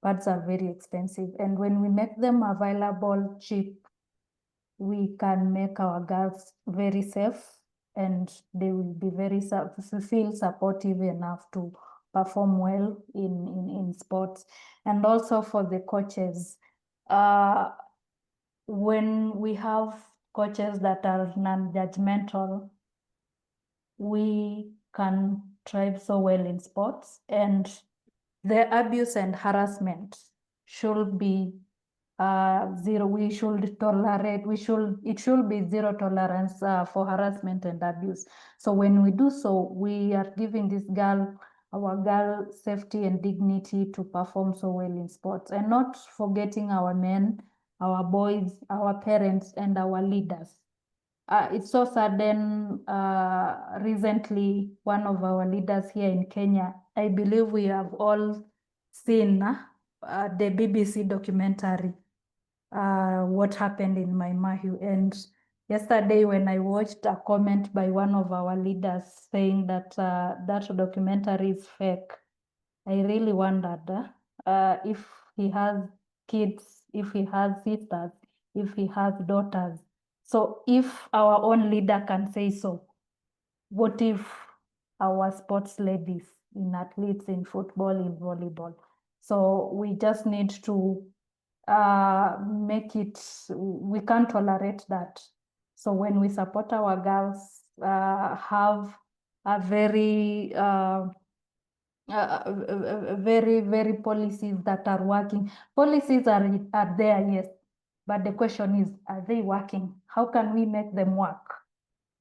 pads are very expensive, and when we make them available cheap, we can make our girls very safe, and they will be very feel supportive enough to perform well in sports. And also for the coaches, when we have coaches that are non-judgmental, we can thrive so well in sports, and the abuse and harassment should be zero. We should tolerate, it should be zero tolerance for harassment and abuse. So when we do so, we are giving our girl safety and dignity to perform so well in sports, and not forgetting our men, our boys, our parents, and our leaders. It's so sudden. Recently, one of our leaders here in Kenya, I believe we have all seen the BBC documentary, what happened in Mai Mahiu. And yesterday when I watched a comment by one of our leaders saying that that documentary is fake, I really wondered if he has kids, if he has sisters, if he has daughters. So if our own leader can say so, what if our sports ladies, in athletes, in football, in volleyball? So we just need to make it, we can't tolerate that. So when we support our girls, have a very very policies that are working. Policies are there, yes, but the question is, are they working? How can we make them work?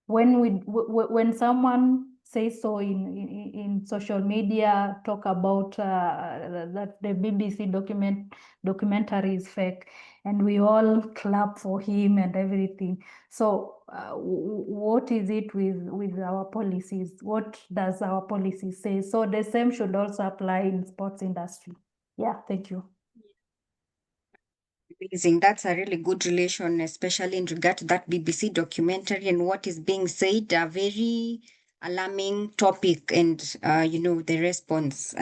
When someone says so in social media, talk about that the BBC documentary is fake, and we all clap for him and everything. So what is it with our policies? What does our policy say? So the same should also apply in sports industry. Yeah, thank you. Amazing. That's a really good relation, especially in regard to that BBC documentary and what is being said. A very alarming topic, and the response.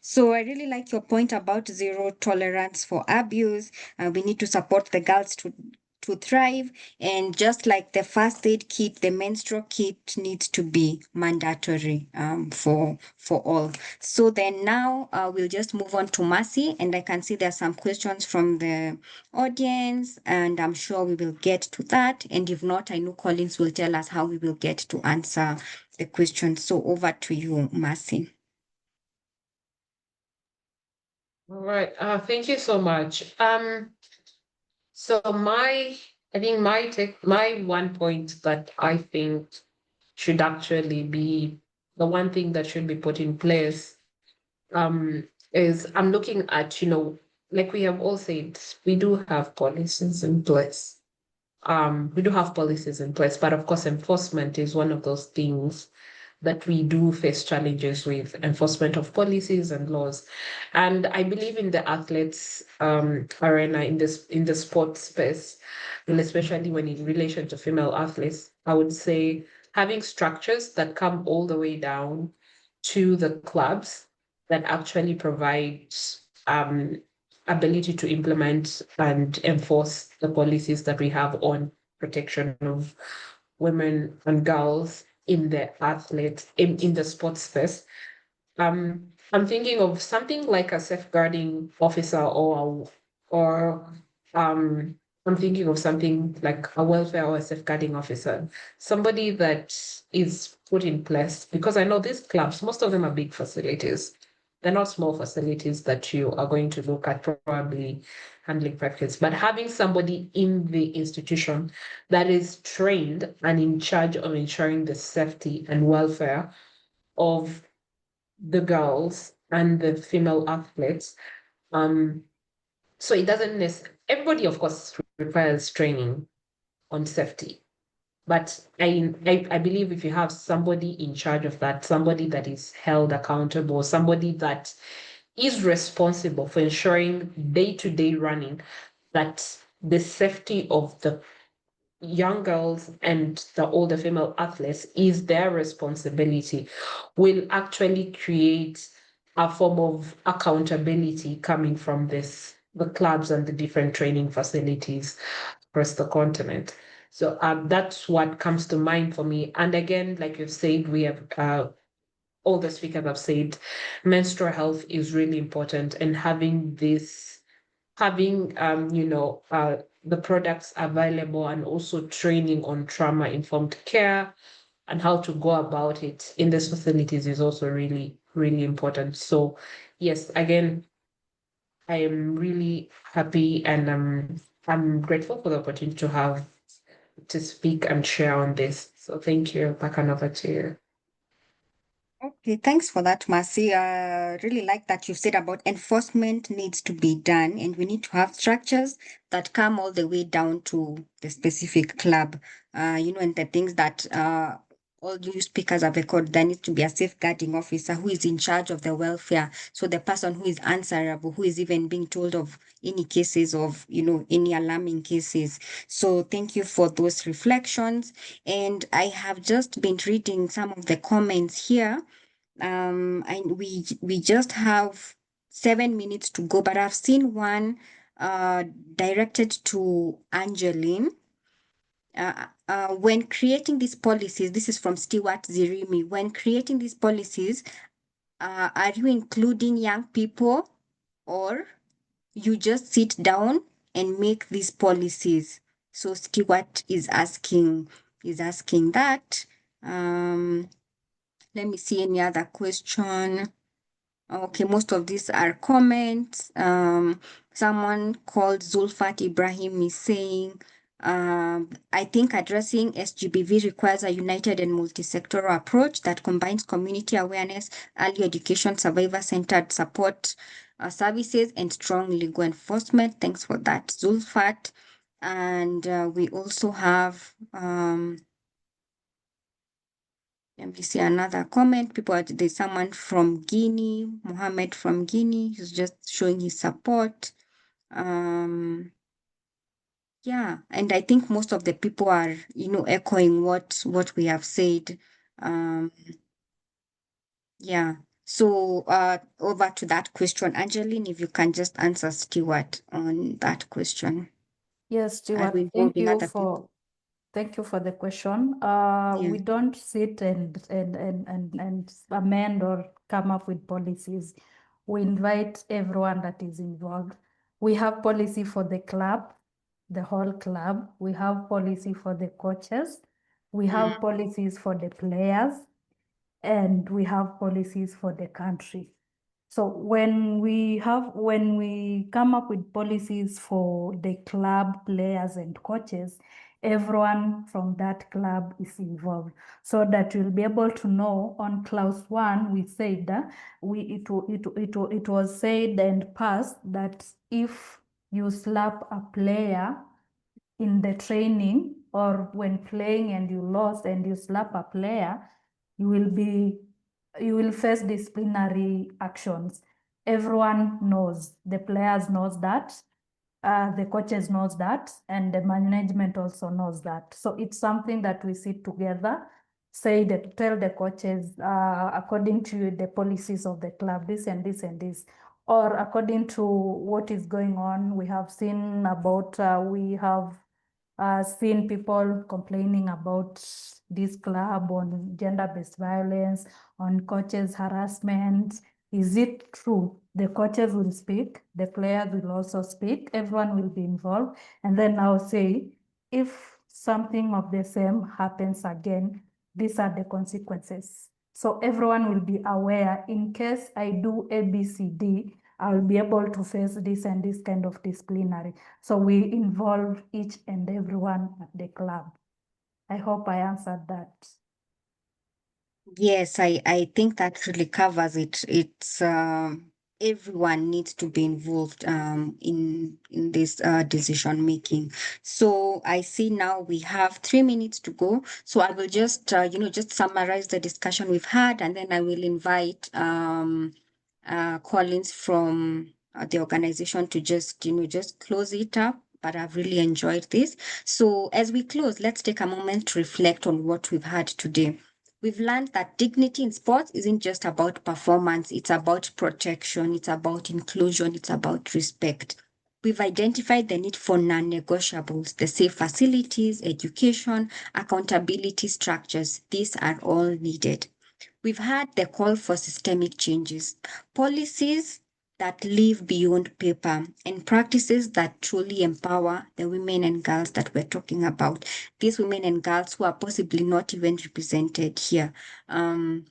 So I really like your point about zero tolerance for abuse. We need to support the girls to thrive, and just like the first aid kit, the menstrual kit needs to be mandatory for all. So then now we'll just move on to Mercy, and I can see there are some questions from the audience, and I'm sure we will get to that. And if not, I know Collins will tell us how we will get to answer the questions. So over to you, Mercy. All right. Thank you so much. So I think my one point that I think should actually be the one thing that should be put in place, is I'm looking at, like we have all said, we do have policies in place. But of course, enforcement is one of those things that we do face challenges with, enforcement of policies and laws. And I believe in the athletes arena, in the sports space, and especially when in relation to female athletes, I would say having structures that come all the way down to the clubs that actually provide ability to implement and enforce the policies that we have on protection of women and girls in the athletes in the sports space. I'm thinking of something like a safeguarding officer or I'm thinking of something like a welfare or a safeguarding officer, somebody that is put in place, because I know these clubs, most of them are big facilities. They're not small facilities that you are going to look at probably handling practice, but having somebody in the institution that is trained and in charge of ensuring the safety and welfare of the girls and the female athletes. So it doesn't necessarily, everybody, of course, requires training on safety. But I believe if you have somebody in charge of that, somebody that is held accountable, somebody that is responsible for ensuring day-to-day running, that the safety of the young girls and the older female athletes is their responsibility, will actually create a form of accountability coming from the clubs and the different training facilities across the continent. So that's what comes to mind for me. And again, like you've said, we have all the speakers have said, menstrual health is really important, and having the products available and also training on trauma-informed care and how to go about it in these facilities is also really, really important. So yes, again, I am really happy and I'm grateful for the opportunity to speak and share on this. So thank you. Back and over to you. Okay, thanks for that, Mercy. Really like that you said about enforcement needs to be done, and we need to have structures that come all the way down to the specific club. And the things that all you speakers have recorded, there needs to be a safeguarding officer who is in charge of the welfare. So the person who is answerable, who is even being told of any cases of, any alarming cases. So thank you for those reflections. And I have just been reading some of the comments here. And we just have 7 minutes to go, but I've seen one directed to Angeline. When creating these policies, this is from Stewart Zirimi. When creating these policies, are you including young people, or you just sit down and make these policies? So Stewart is asking that. Let me see any other question. Okay, most of these are comments. Someone called Zulfat Ibrahim is saying, I think addressing SGBV requires a united and multi-sectoral approach that combines community awareness, early education, survivor-centered support services, and strong legal enforcement. Thanks for that, Zulfat. And we also have let me see another comment. There's someone from Guinea, Mohammed from Guinea, who's just showing his support. Yeah, and I think most of the people are, echoing what we have said. Yeah. So over to that question, Angeline, if you can just answer Stewart on that question. Yes, Are we Stewart, involving other people? thank you for the question. Yeah. We don't sit and amend or come up with policies. We invite everyone that is involved. We have policy for the club, the whole club. We have policy for the coaches. We have policies for the players, and we have policies for the country. So when we come up with policies for the club, players and coaches, everyone from that club is involved, so that we'll be able to know. On clause 1, we said it was said and passed that if you slap a player in the training or when playing and you lost and you slap a player, you will face disciplinary actions. Everyone knows, the players knows that, the coaches knows that, and the management also knows that. So it's something that we sit together, tell the coaches, according to the policies of the club, this and this and this, or according to what is going on. We have seen about, we have seen people complaining about this club on gender-based violence, on coaches harassment. Is it true? The coaches will speak, the players will also speak, everyone will be involved. And then I'll say, if something of the same happens again, these are the consequences. So everyone will be aware, in case I do ABCD, I'll be able to face this and this kind of disciplinary. So we involve each and everyone at the club. I hope I answered that. Yes, I think that really covers it. It's everyone needs to be involved in this decision making. So I see now we have 3 minutes to go. So I will just just summarize the discussion we've had, and then I will invite Collins from the organization to just close it up. But I've really enjoyed this. So as we close, let's take a moment to reflect on what we've had today. We've learned that dignity in sports isn't just about performance, it's about protection, it's about inclusion, it's about respect. We've identified the need for non-negotiables, the safe facilities, education, accountability structures. These are all needed. We've had the call for systemic changes, policies that live beyond paper, and practices that truly empower the women and girls that we're talking about. These women and girls who are possibly not even represented here.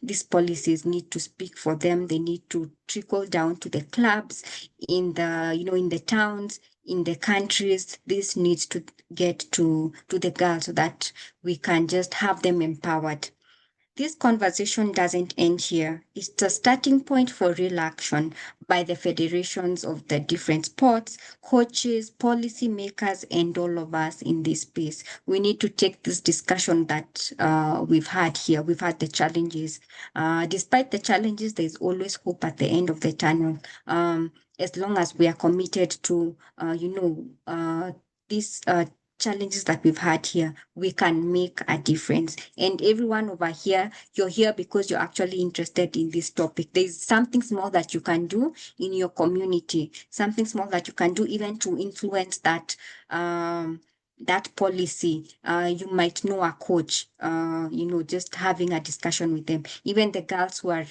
These policies need to speak for them. They need to trickle down to the clubs, in the towns, in the countries. This needs to get to the girls so that we can just have them empowered. This conversation doesn't end here. It's a starting point for real action by the federations of the different sports, coaches, policymakers, and all of us in this space. We need to take this discussion that we've had here. We've had the challenges. Despite the challenges, there's always hope at the end of the tunnel. As long as we are committed to, these challenges that we've had here, we can make a difference. And everyone over here, you're here because you're actually interested in this topic. There's something small that you can do in your community, something small that you can do even to influence that that policy. You might know a coach, just having a discussion with them. Even the girls who are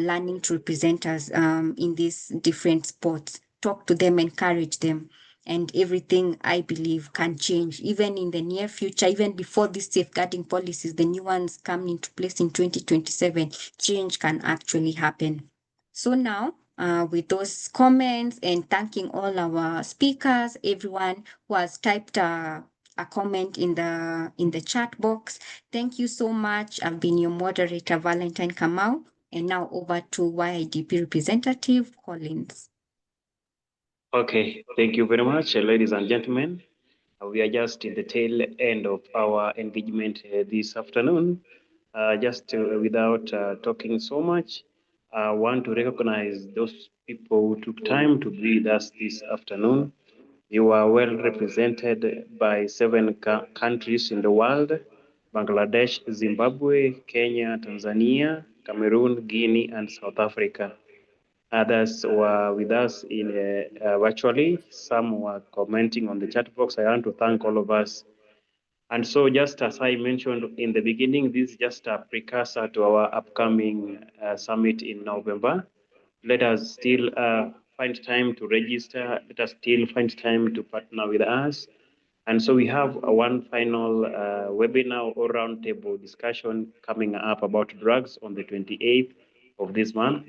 learning to represent us in these different sports, talk to them, encourage them. And everything, I believe, can change even in the near future, even before these safeguarding policies, the new ones come into place in 2027, change can actually happen. So now, with those comments and thanking all our speakers, everyone who has typed a comment in the chat box, thank you so much. I've been your moderator, Valentine Kamau, and now over to YIDP representative Collins. Okay, thank you very much, ladies and gentlemen. We are just in the tail end of our engagement this afternoon. Without talking so much, I want to recognize those people who took time to be with us this afternoon. You are well represented by 7 countries in the world: Bangladesh, Zimbabwe, Kenya, Tanzania, Cameroon, Guinea, and South Africa. Others were with us in virtually. Some were commenting on the chat box. I want to thank all of us. And so, just as I mentioned in the beginning, this is just a precursor to our upcoming summit in November. Let us still find time to register. Let us still find time to partner with us. And so we have one final webinar or roundtable discussion coming up about drugs on the 28th of this month.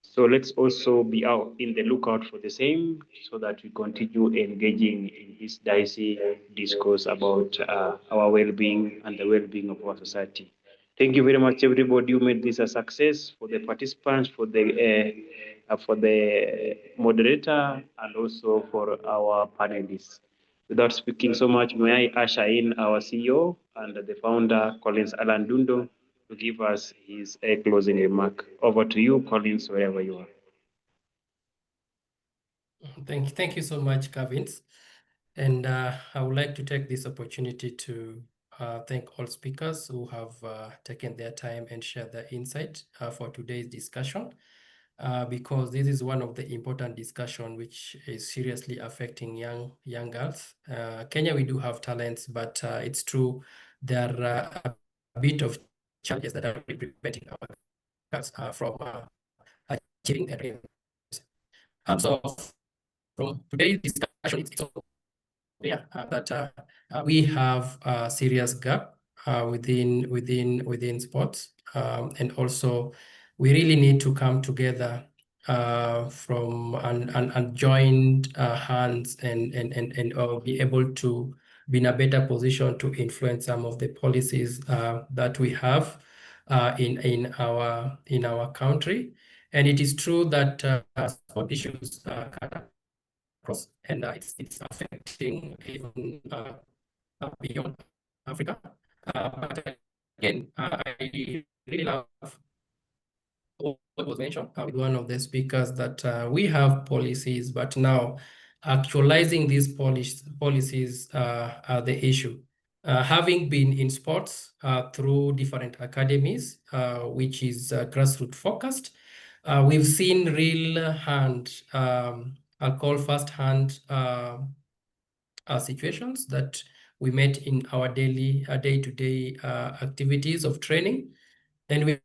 So let's also be out in the lookout for the same, so that we continue engaging in this dicey discourse about our well-being and the well-being of our society. Thank you very much, everybody who made this a success, for the participants, for the moderator, and also for our panelists. Without speaking so much, may I usher in our CEO and the founder, Collins Alan Dundo, to give us his closing remark. Over to you, Collins, wherever you are. Thank you so much, Kavins. And I would like to take this opportunity to thank all speakers who have taken their time and shared their insight for today's discussion, because this is one of the important discussion which is seriously affecting young girls. Kenya, we do have talents, but it's true there are a bit of challenges that are preventing our girls from achieving their dreams. So from today's discussion, it's also clear that we have a serious gap within sports, and also we really need to come together from and join hands and be able to be in a better position to influence some of the policies that we have in our country. And it is true that sport issues cut across, and it's affecting even beyond Africa. But again, I really love what was mentioned with one of the speakers, that we have policies, but now actualizing these policies are the issue. Having been in sports through different academies, which is grassroots focused, we've seen real hand, I'll call first-hand situations that we met in our day-to-day activities of training. And we've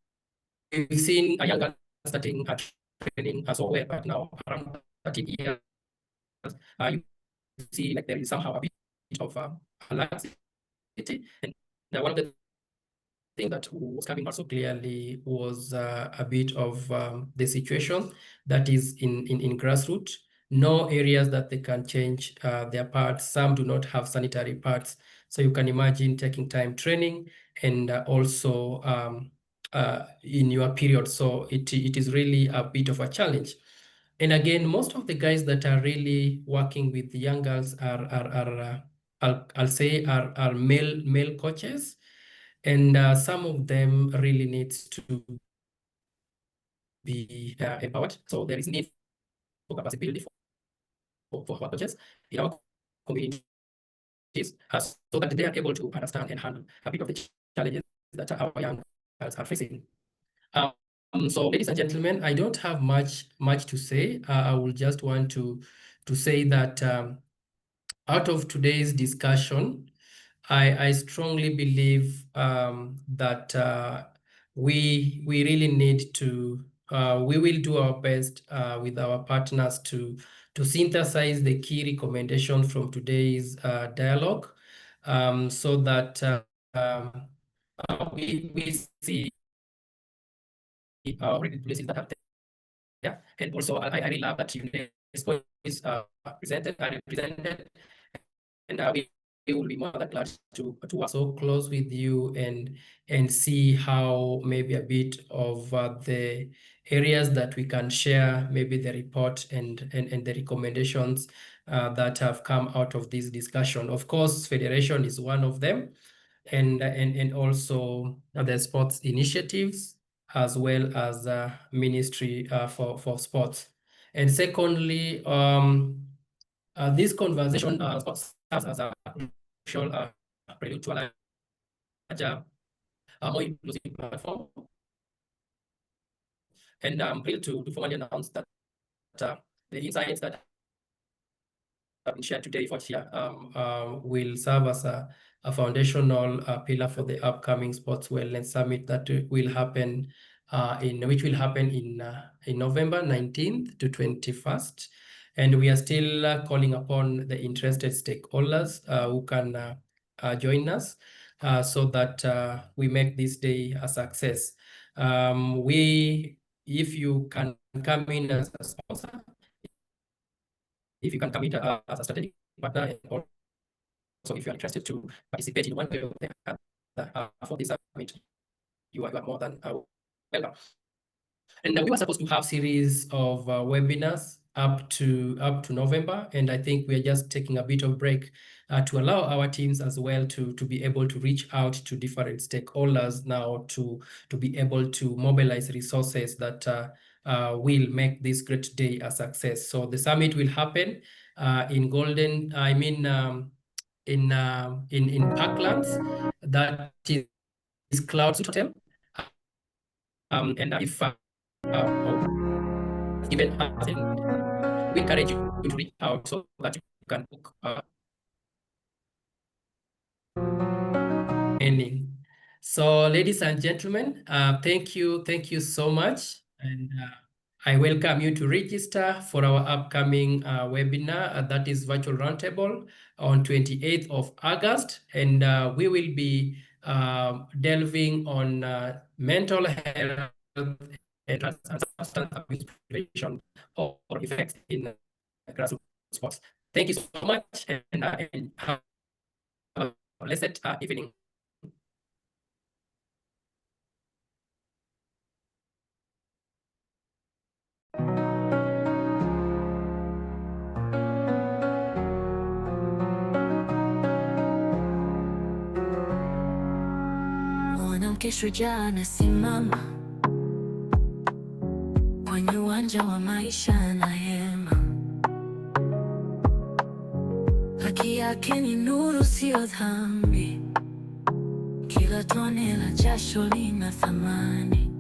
seen a young girl starting training as well, but now around 13 years, you see like there is somehow a bit of laxity. And one of the thing that was coming also clearly was a bit of the situation that is in grassroots. No areas that they can change their parts. Some do not have sanitary pads. So you can imagine taking time training and also in your period. So it is really a bit of a challenge. And again, most of the guys that are really working with the young girls are I'll say are male coaches. And some of them really needs to be empowered. So there is need for capacity building for our coaches in our communities, so that they are able to understand and handle a bit of the challenges that our young girls are facing. So, ladies and gentlemen, I don't have much to say. I will just want to say that out of today's discussion, I strongly believe that we really need to, we will do our best with our partners to synthesize the key recommendations from today's dialogue, so that we see already places that have there. And also, I really love that UNESCO is represented, and we will be more than glad to work so close with you and see how maybe a bit of the areas that we can share, maybe the report and the recommendations that have come out of this discussion. Of course, federation is one of them, and also the sports initiatives, as well as ministry for sports. And secondly, This conversation serves as a crucial prelude to a larger, more inclusive platform. And I'm thrilled to formally announce that the insights that have been shared today for here will serve as a foundational pillar for the upcoming Sports Wellness Summit that will happen in November 19th to 21st. And we are still calling upon the interested stakeholders who can join us so that we make this day a success. If you can come in as a sponsor, if you can come in as a strategic partner, and also if you are interested to participate in one way or the other for this summit, you are more than welcome. And we were supposed to have series of webinars up to November, and I think we are just taking a bit of break to allow our teams as well to be able to reach out to different stakeholders now to be able to mobilize resources that will make this great day a success. So the summit will happen in Parklands, that is Cloud Suite Hotel, and if even we encourage you to reach out so that you can book ending. So, ladies and gentlemen, thank you so much, and I welcome you to register for our upcoming webinar, that is Virtual Roundtable on 28th of August, and we will be delving on mental health and substance abuse prevention or effects in grassroots sports. Thank you so much, and have a blessed evening. Mwanamke shujaa anasimama kwenye uwanja wa maisha, anahema. Haki yake ni nuru, sio dhambi. Kila tone la jasho lina thamani.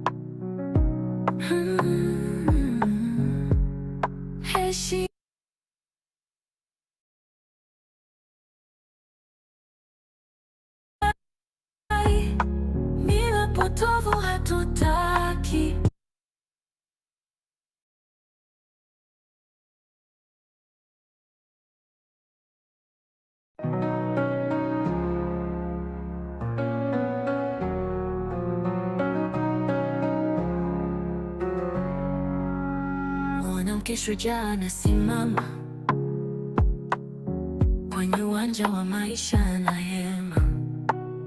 Heshima mila potovu hatutaki. Mwanamke shujaa anasimama kwenye uwanja wa maisha, anahema.